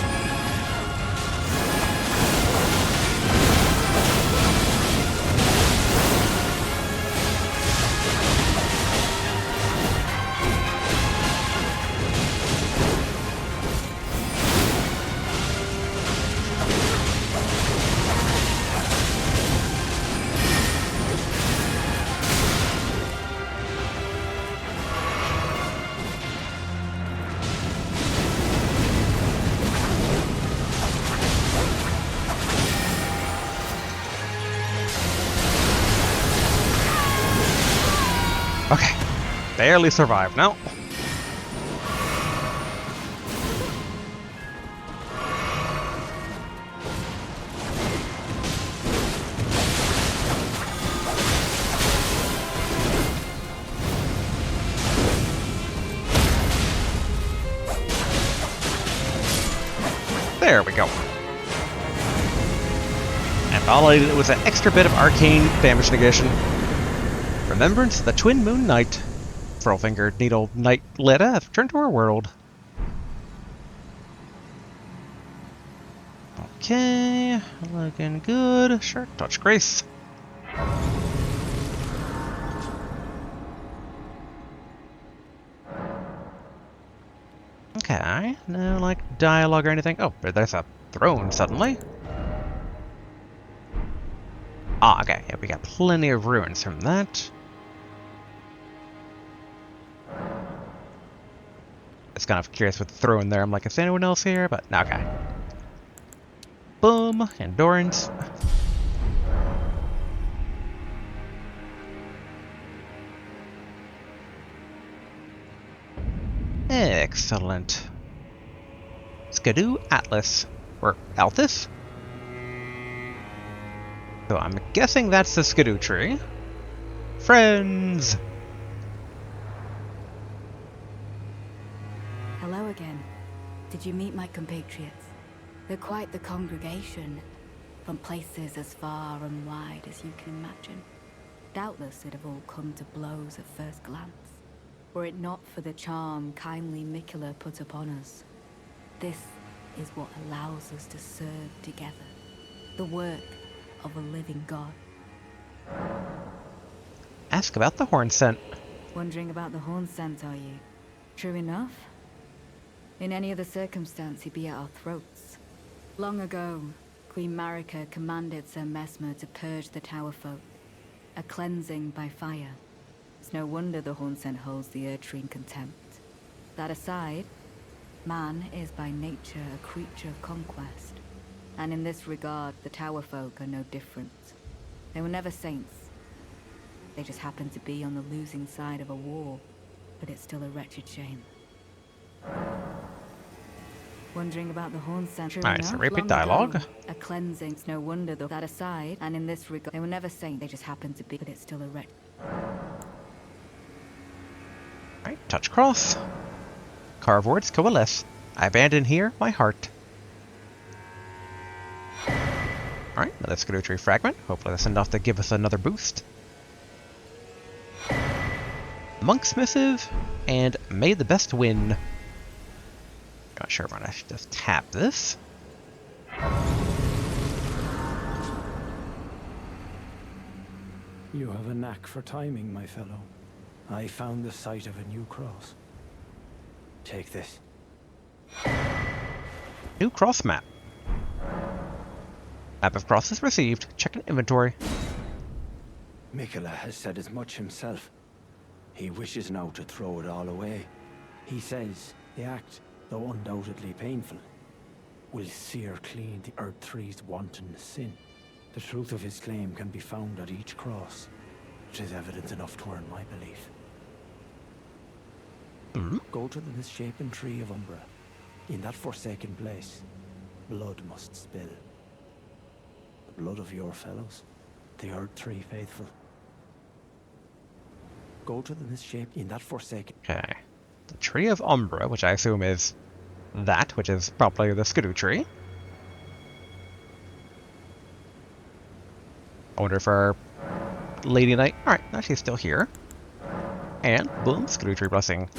Okay, barely survived now. There we go. And all I did was an extra bit of arcane damage negation. Remembrance of the Twin Moon Knight. Pearl-fingered Needle Knight Leda have returned to our world. Okay, looking good. Sure, touch grace. Okay, no, like, dialogue or anything. Oh, but there's a throne suddenly. Ah, okay, yeah, we got plenty of ruins from that. It's kind of curious with the throne there. I'm like, is anyone else here? But, okay. Boom, endurance. Excellent. Skidoo Atlas. Or Althus? So I'm guessing that's the Skidoo tree. Friends! Hello again. Did you meet my compatriots? They're quite the congregation, from places as far and wide as you can imagine. Doubtless it'd have all come to blows at first glance, were it not for the charm kindly Miquella put upon us. This is what allows us to serve together, the work of a living god. Ask about the horn scent. Wondering about the horn scent, are you? True enough. In any other circumstance, he'd be at our throats. Long ago, Queen Marika commanded Sir Messmer to purge the Tower folk, a cleansing by fire. It's no wonder the horn scent holds the Erdtree in contempt. That aside, man is by nature a creature of conquest, and in this regard, the Tower folk are no different. They were never saints. They just happened to be on the losing side of a war, but it's still a wretched shame. Wondering about the horn scent. True Alright, so enough, repeat long ago, dialogue. a cleansing. It's no wonder that aside, and in this regard, they were never saints. They just happened to be, but it's still a wretched. Alright, touch cross. Carve words coalesce. I abandon here my heart. Alright, another Skidoo tree fragment. Hopefully that's enough to give us another boost. Monk's Missive, and may the best win. Not sure if I should just tap this. You have a knack for timing, my fellow. I found the site of a new cross. Take this. New cross map. Map of crosses received. Check an inventory. Miquella has said as much himself. He wishes now to throw it all away. He says the act, though undoubtedly painful, will sear clean the Erdtree's wanton sin. The truth of his claim can be found at each cross. It is evidence enough to earn my belief. Go to the misshapen tree of Umbra. In that forsaken place, blood must spill. The blood of your fellows, the Erdtree faithful. Go to the misshapen in that forsaken. Okay. The Tree of Umbra, which I assume is that, which is probably the Skidoo tree. I wonder if our Lady Knight. Alright, now she's still here. And boom, Skidoo tree blessing.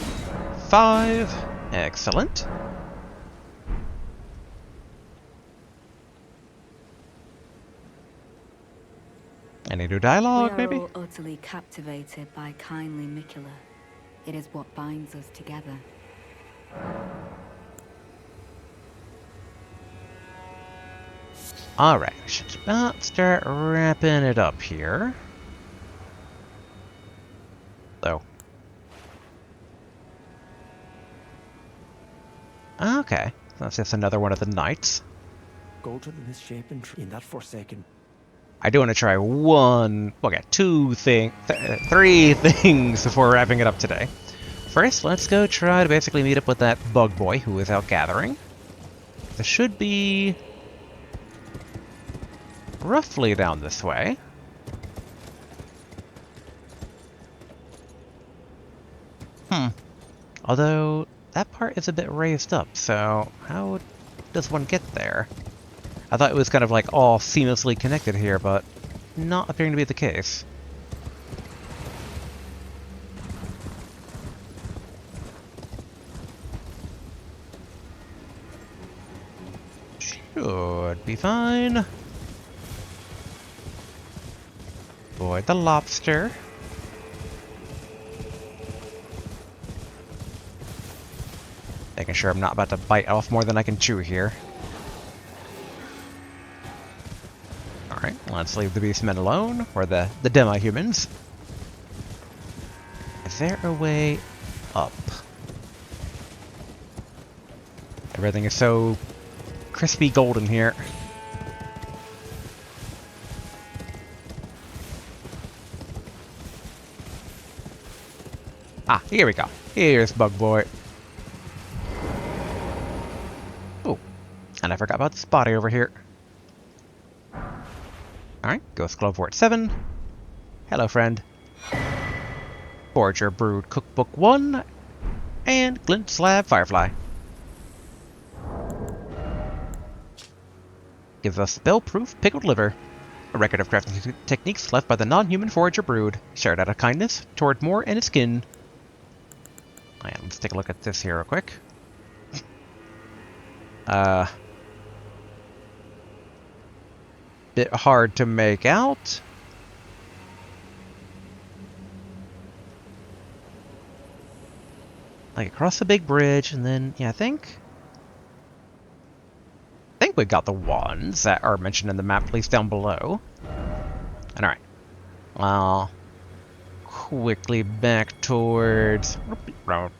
5. Excellent. Any new dialogue, We are maybe? all utterly captivated by kindly Miquella. It is what binds us together. Alright, should about start wrapping it up here. So. Okay, that's just another one of the knights. Go to the misshapen tree in that forsaken. I do want to try three things before wrapping it up today. First, let's go try to basically meet up with that bug boy who is out gathering. This should be roughly down this way. Although, that part is a bit raised up, so how does one get there? I thought it was kind of like all seamlessly connected here, but not appearing to be the case. should be fine. Avoid the lobster. Making sure I'm not about to bite off more than I can chew here. Alright, let's leave the beastmen alone, or the demi-humans. Is there a way up? Everything is so crispy golden here. Ah, here we go. Here's Bug Boy. Oh, and I forgot about this body over here. Alright, Ghost Glowport 7. Hello, friend. Forager Brood Cookbook 1. And Glint Slab Firefly. Gives us Spell-Proof Pickled Liver. A record of crafting techniques left by the non-human Forager Brood, shared out of kindness toward more and its kin. Alright, let's take a look at this here real quick. Bit hard to make out. Like across the big bridge, and then yeah, I think we got the ones that are mentioned in the map, at least down below. And alright, well, quickly back towards wrong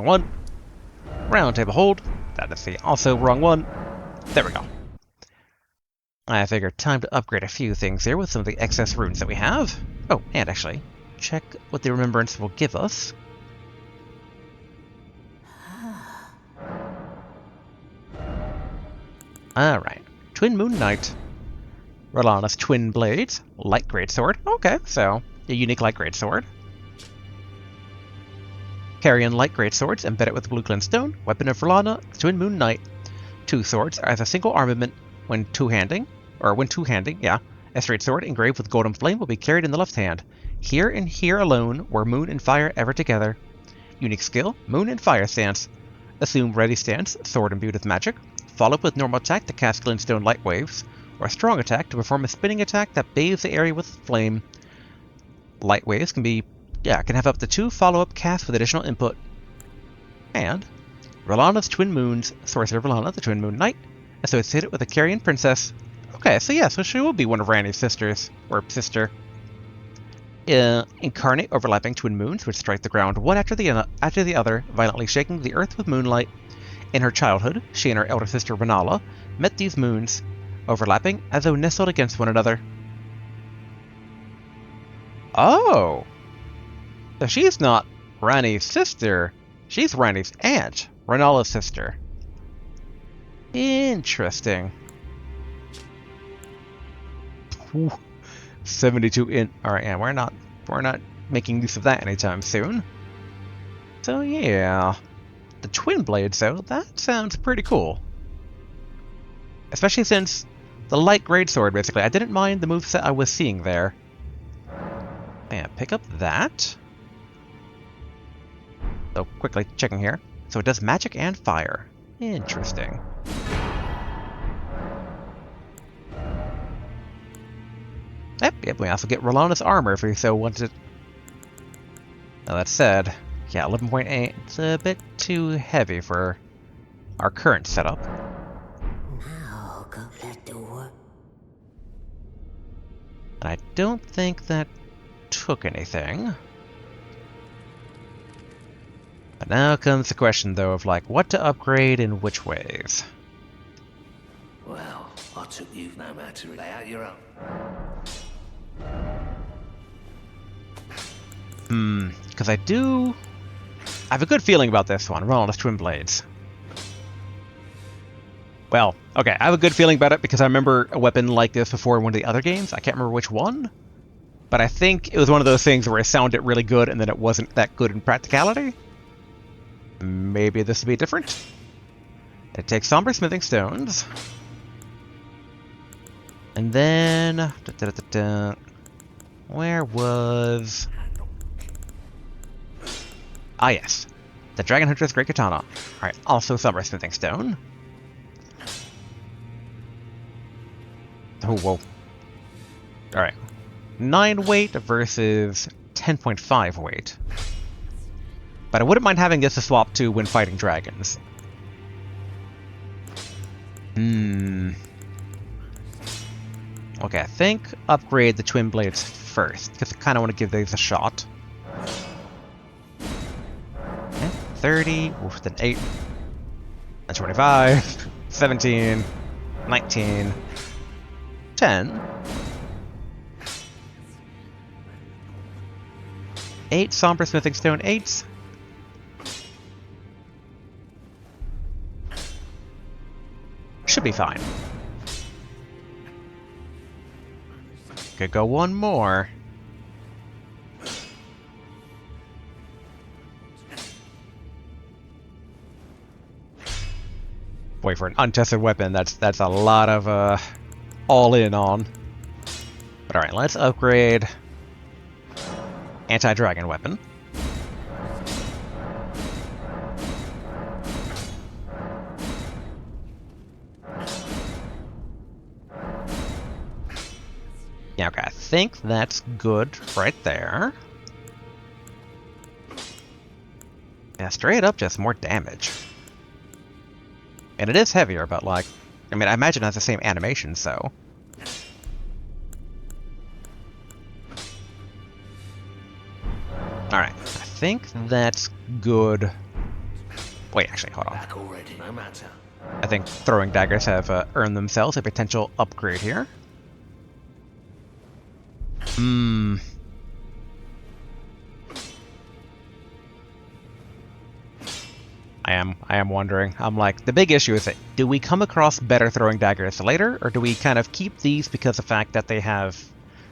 one. Round table hold. That is the also wrong one. There we go. I figured time to upgrade a few things here with some of the excess runes that we have. Oh, and actually, check what the remembrance will give us. Alright, Twin Moon Knight. Rolana's Twin Blades, Light Greatsword. Okay, so a unique Light Greatsword. Carrion Light Greatswords embedded with Blue Glintstone, Weapon of Rolana, Twin Moon Knight. Two swords as a single armament when two-handing, yeah. A straight sword engraved with golden flame will be carried in the left hand. Here and here alone were Moon and Fire ever together. Unique skill, Moon and Fire stance. Assume ready stance, sword imbued with magic. Follow up with normal attack to cast Glintstone light waves, or strong attack to perform a spinning attack that bathes the area with flame. Light waves can have up to 2 follow-up casts with additional input. And Rolana's Twin Moons, Sorcerer Rolana, the Twin Moon Knight, associated with a Carrion Princess. Okay, so yeah, so she will be one of Randy's sisters, or sister. Incarnate overlapping twin moons which strike the ground one after the other, violently shaking the earth with moonlight. In her childhood, she and her elder sister Renala met these moons, overlapping as though nestled against one another. Oh! So she's not Randy's sister, she's Randy's aunt, Renala's sister. Interesting. Ooh, 72 in. Alright, yeah, we're not making use of that anytime soon. So yeah. The Twin Blades, though, that sounds pretty cool. Especially since the Light Greatsword, basically. I didn't mind the moveset I was seeing there. And pick up that. So, quickly checking here. So it does magic and fire. Interesting. Yep, we also get Rolana's armor if we so wanted. Now that said, yeah, 11.8, it's a bit too heavy for our current setup. Now go that door. And I don't think that took anything. But now comes the question, though, of like, what to upgrade in which ways. Well, I took you no matter to lay out your own. Because I have a good feeling about this one, Rolana's Twin Blades. Well, okay, I have a good feeling about it because I remember a weapon like this before in one of the other games. I can't remember which one, but I think it was one of those things where it sounded really good and then it wasn't that good in practicality. Maybe this will be different. It takes Somber Smithing Stones. And then... where was... Ah, yes. The Dragon Hunter's Great Katana. Alright, also Somber Smithing Stone. Oh, whoa. Alright. 9 weight versus 10.5 weight. But I wouldn't mind having this to swap to when fighting dragons. Okay, I think upgrade the twin blades first, because I kind of want to give these a shot. Okay, 30, oof, then 8, then 25, 17, 19, 10, 8 somber smithing stone 8. Should be fine. Could go one more. Boy, for an untested weapon, that's a lot of all in on. But alright, let's upgrade anti-dragon weapon. Yeah, okay, I think that's good right there. Yeah, straight up just more damage. And it is heavier, but like, I mean, I imagine it has the same animation, so. Alright, I think that's good. Wait, actually, hold on. Back already, no matter. I think throwing daggers have earned themselves a potential upgrade here. I am wondering. I'm like, the big issue is that do we come across better throwing daggers later, or do we kind of keep these because of the fact that they have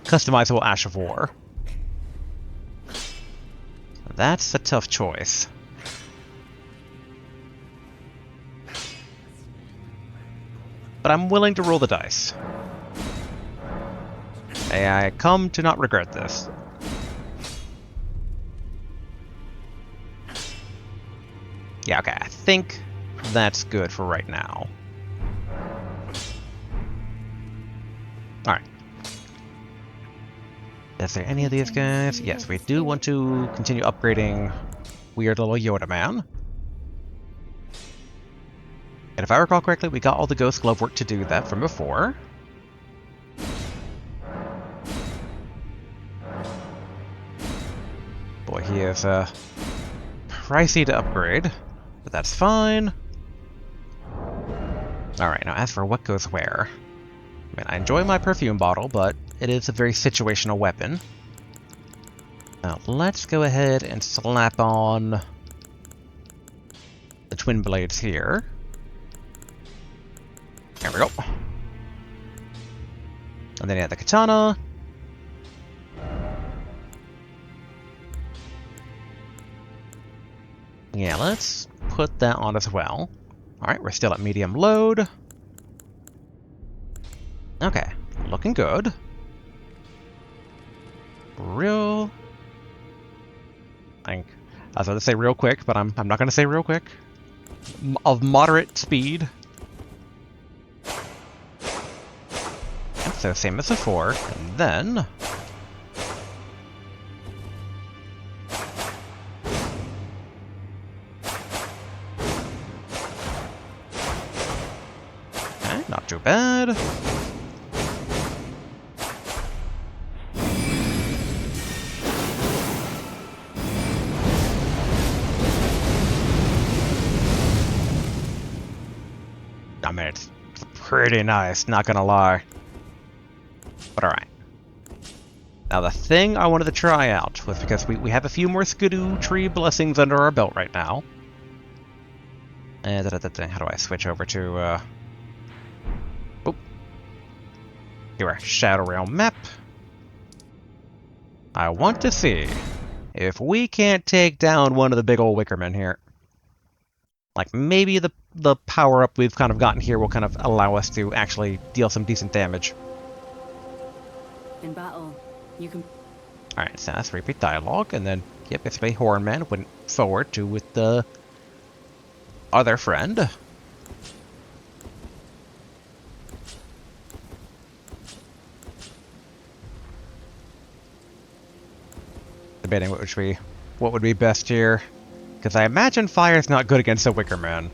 customizable Ash of War? That's a tough choice. But I'm willing to roll the dice. I come to not regret this. Yeah, okay, I think that's good for right now. Alright. Is there any of these guys? Yes, we do want to continue upgrading Weird Little Yoda Man. And if I recall correctly, we got all the Ghost Glove work to do that from before. Boy, he is pricey to upgrade, but that's fine. Alright, now as for what goes where. I mean, I enjoy my perfume bottle, but it is a very situational weapon. Now, let's go ahead and slap on the twin blades here. There we go. And then you have the katana. Yeah, let's put that on as well. Alright, we're still at medium load. Okay, looking good. I was about to say real quick, but I'm not going to say real quick. Of moderate speed. So same as before, and then... Okay, not too bad. I mean, it's pretty nice, not gonna lie. But alright. Now the thing I wanted to try out was because we have a few more Skidoo Tree Blessings under our belt right now. And how do I switch over to oop. Here are Shadow Realm map. I want to see if we can't take down one of the big old Wickermen here. Like maybe the power-up we've kind of gotten here will kind of allow us to actually deal some decent damage. In battle, you can... Alright, so that's repeat dialogue, and then, yep, basically Hornman went forward to with the other friend. debating what would be best here. Because I imagine fire is not good against a Wicker Man.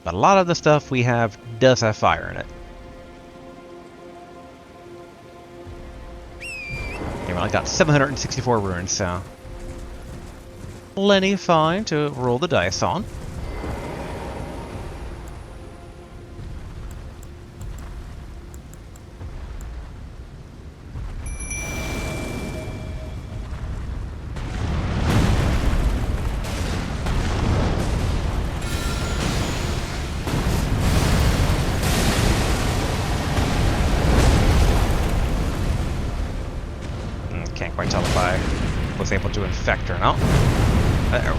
But a lot of the stuff we have does have fire in it. Okay, well, I got 764 runes, so plenty fine to roll the dice on. Can't quite tell if I was able to infect or not. Uh-oh.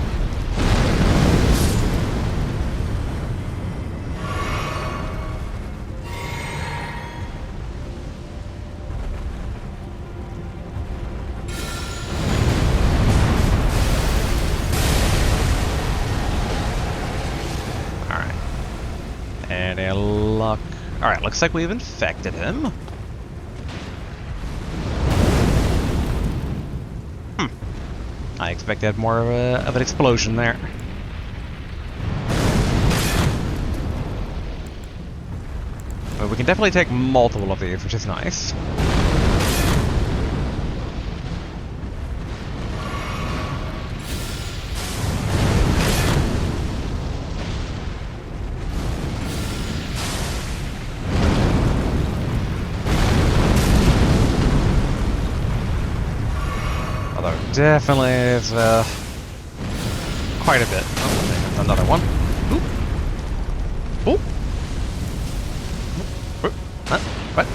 Alright. And a luck. Alright, looks like we've infected him. I expected more of an explosion there. But we can definitely take multiple of these, which is nice. Although definitely is quite a bit. Oh, there's another one. Ooh. Ooh. Ooh. Huh? What?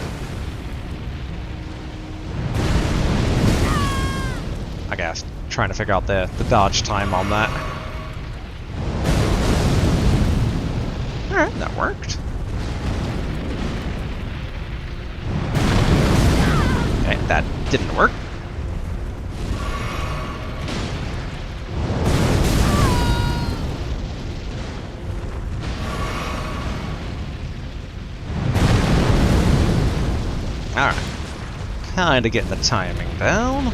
I guess trying to figure out the dodge time on that. Alright, that worked. Okay, that didn't work. Alright. Kinda getting the timing down.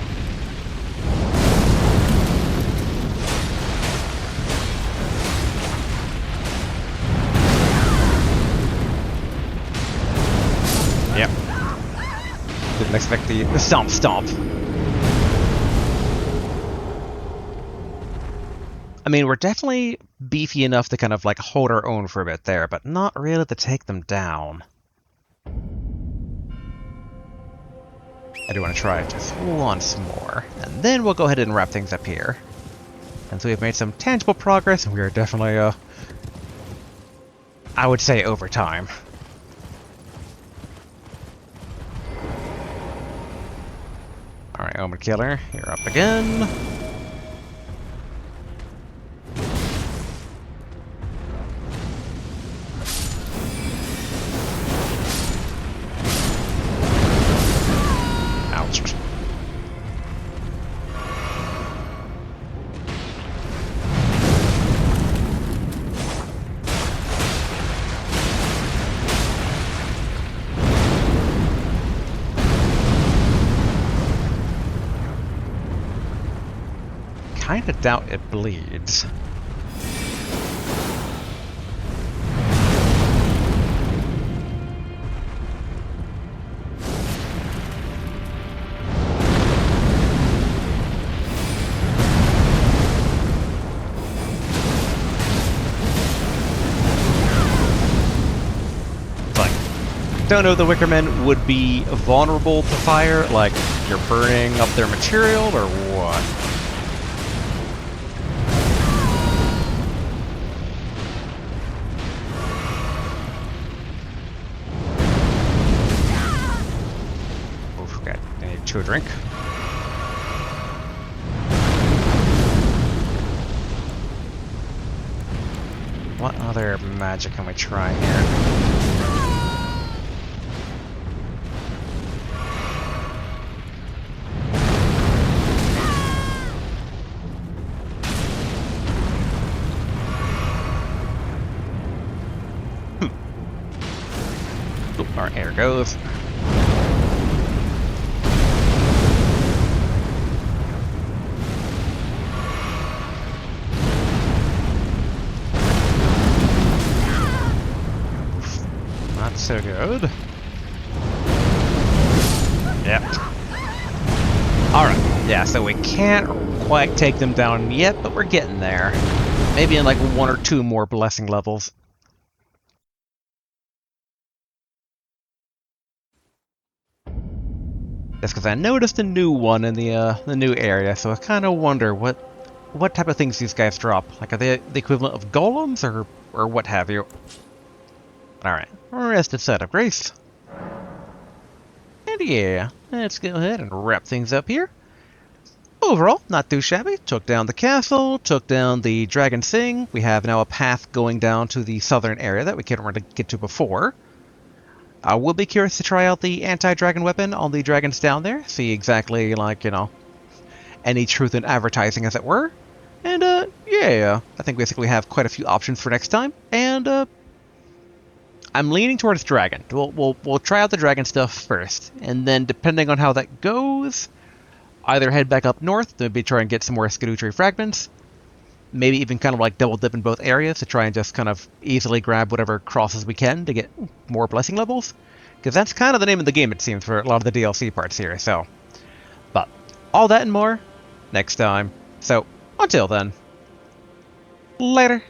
Yep. Didn't expect the stomp stomp. I mean, we're definitely beefy enough to kind of like hold our own for a bit there, but not really to take them down. I do want to try it just once more, and then we'll go ahead and wrap things up here. And so we've made some tangible progress, and we are definitely, I would say, over time. Alright, Omen Killer, you're up again. Ouch. Kinda doubt it bleeds. Don't know if the Wickermen would be vulnerable to fire, like you're burning up their material, or what? Oof, okay, I need to a drink. What other magic can we try here? Alright, here it goes. so good. Yep. Alright, yeah, so we can't quite take them down yet, but we're getting there. Maybe in like 1 or 2 more blessing levels. Just because I noticed a new one in the new area, so I kind of wonder what type of things these guys drop. Like, are they the equivalent of golems or what have you? All right, rest is set of grace. And yeah, let's go ahead and wrap things up here. Overall, not too shabby. Took down the castle, took down the dragon thing. We have now a path going down to the southern area that we couldn't really get to before. I will be curious to try out the anti-dragon weapon on the dragons down there. See exactly, like, any truth in advertising, as it were. And, yeah, I think basically we have quite a few options for next time. And, I'm leaning towards dragon. We'll try out the dragon stuff first. And then, depending on how that goes, either head back up north to maybe try and get some more Scadutree fragments. Maybe even kind of like double dip in both areas to try and just kind of easily grab whatever crosses we can to get more blessing levels. Because that's kind of the name of the game, it seems, for a lot of the DLC parts here, so. But, all that and more, next time. So, until then, later.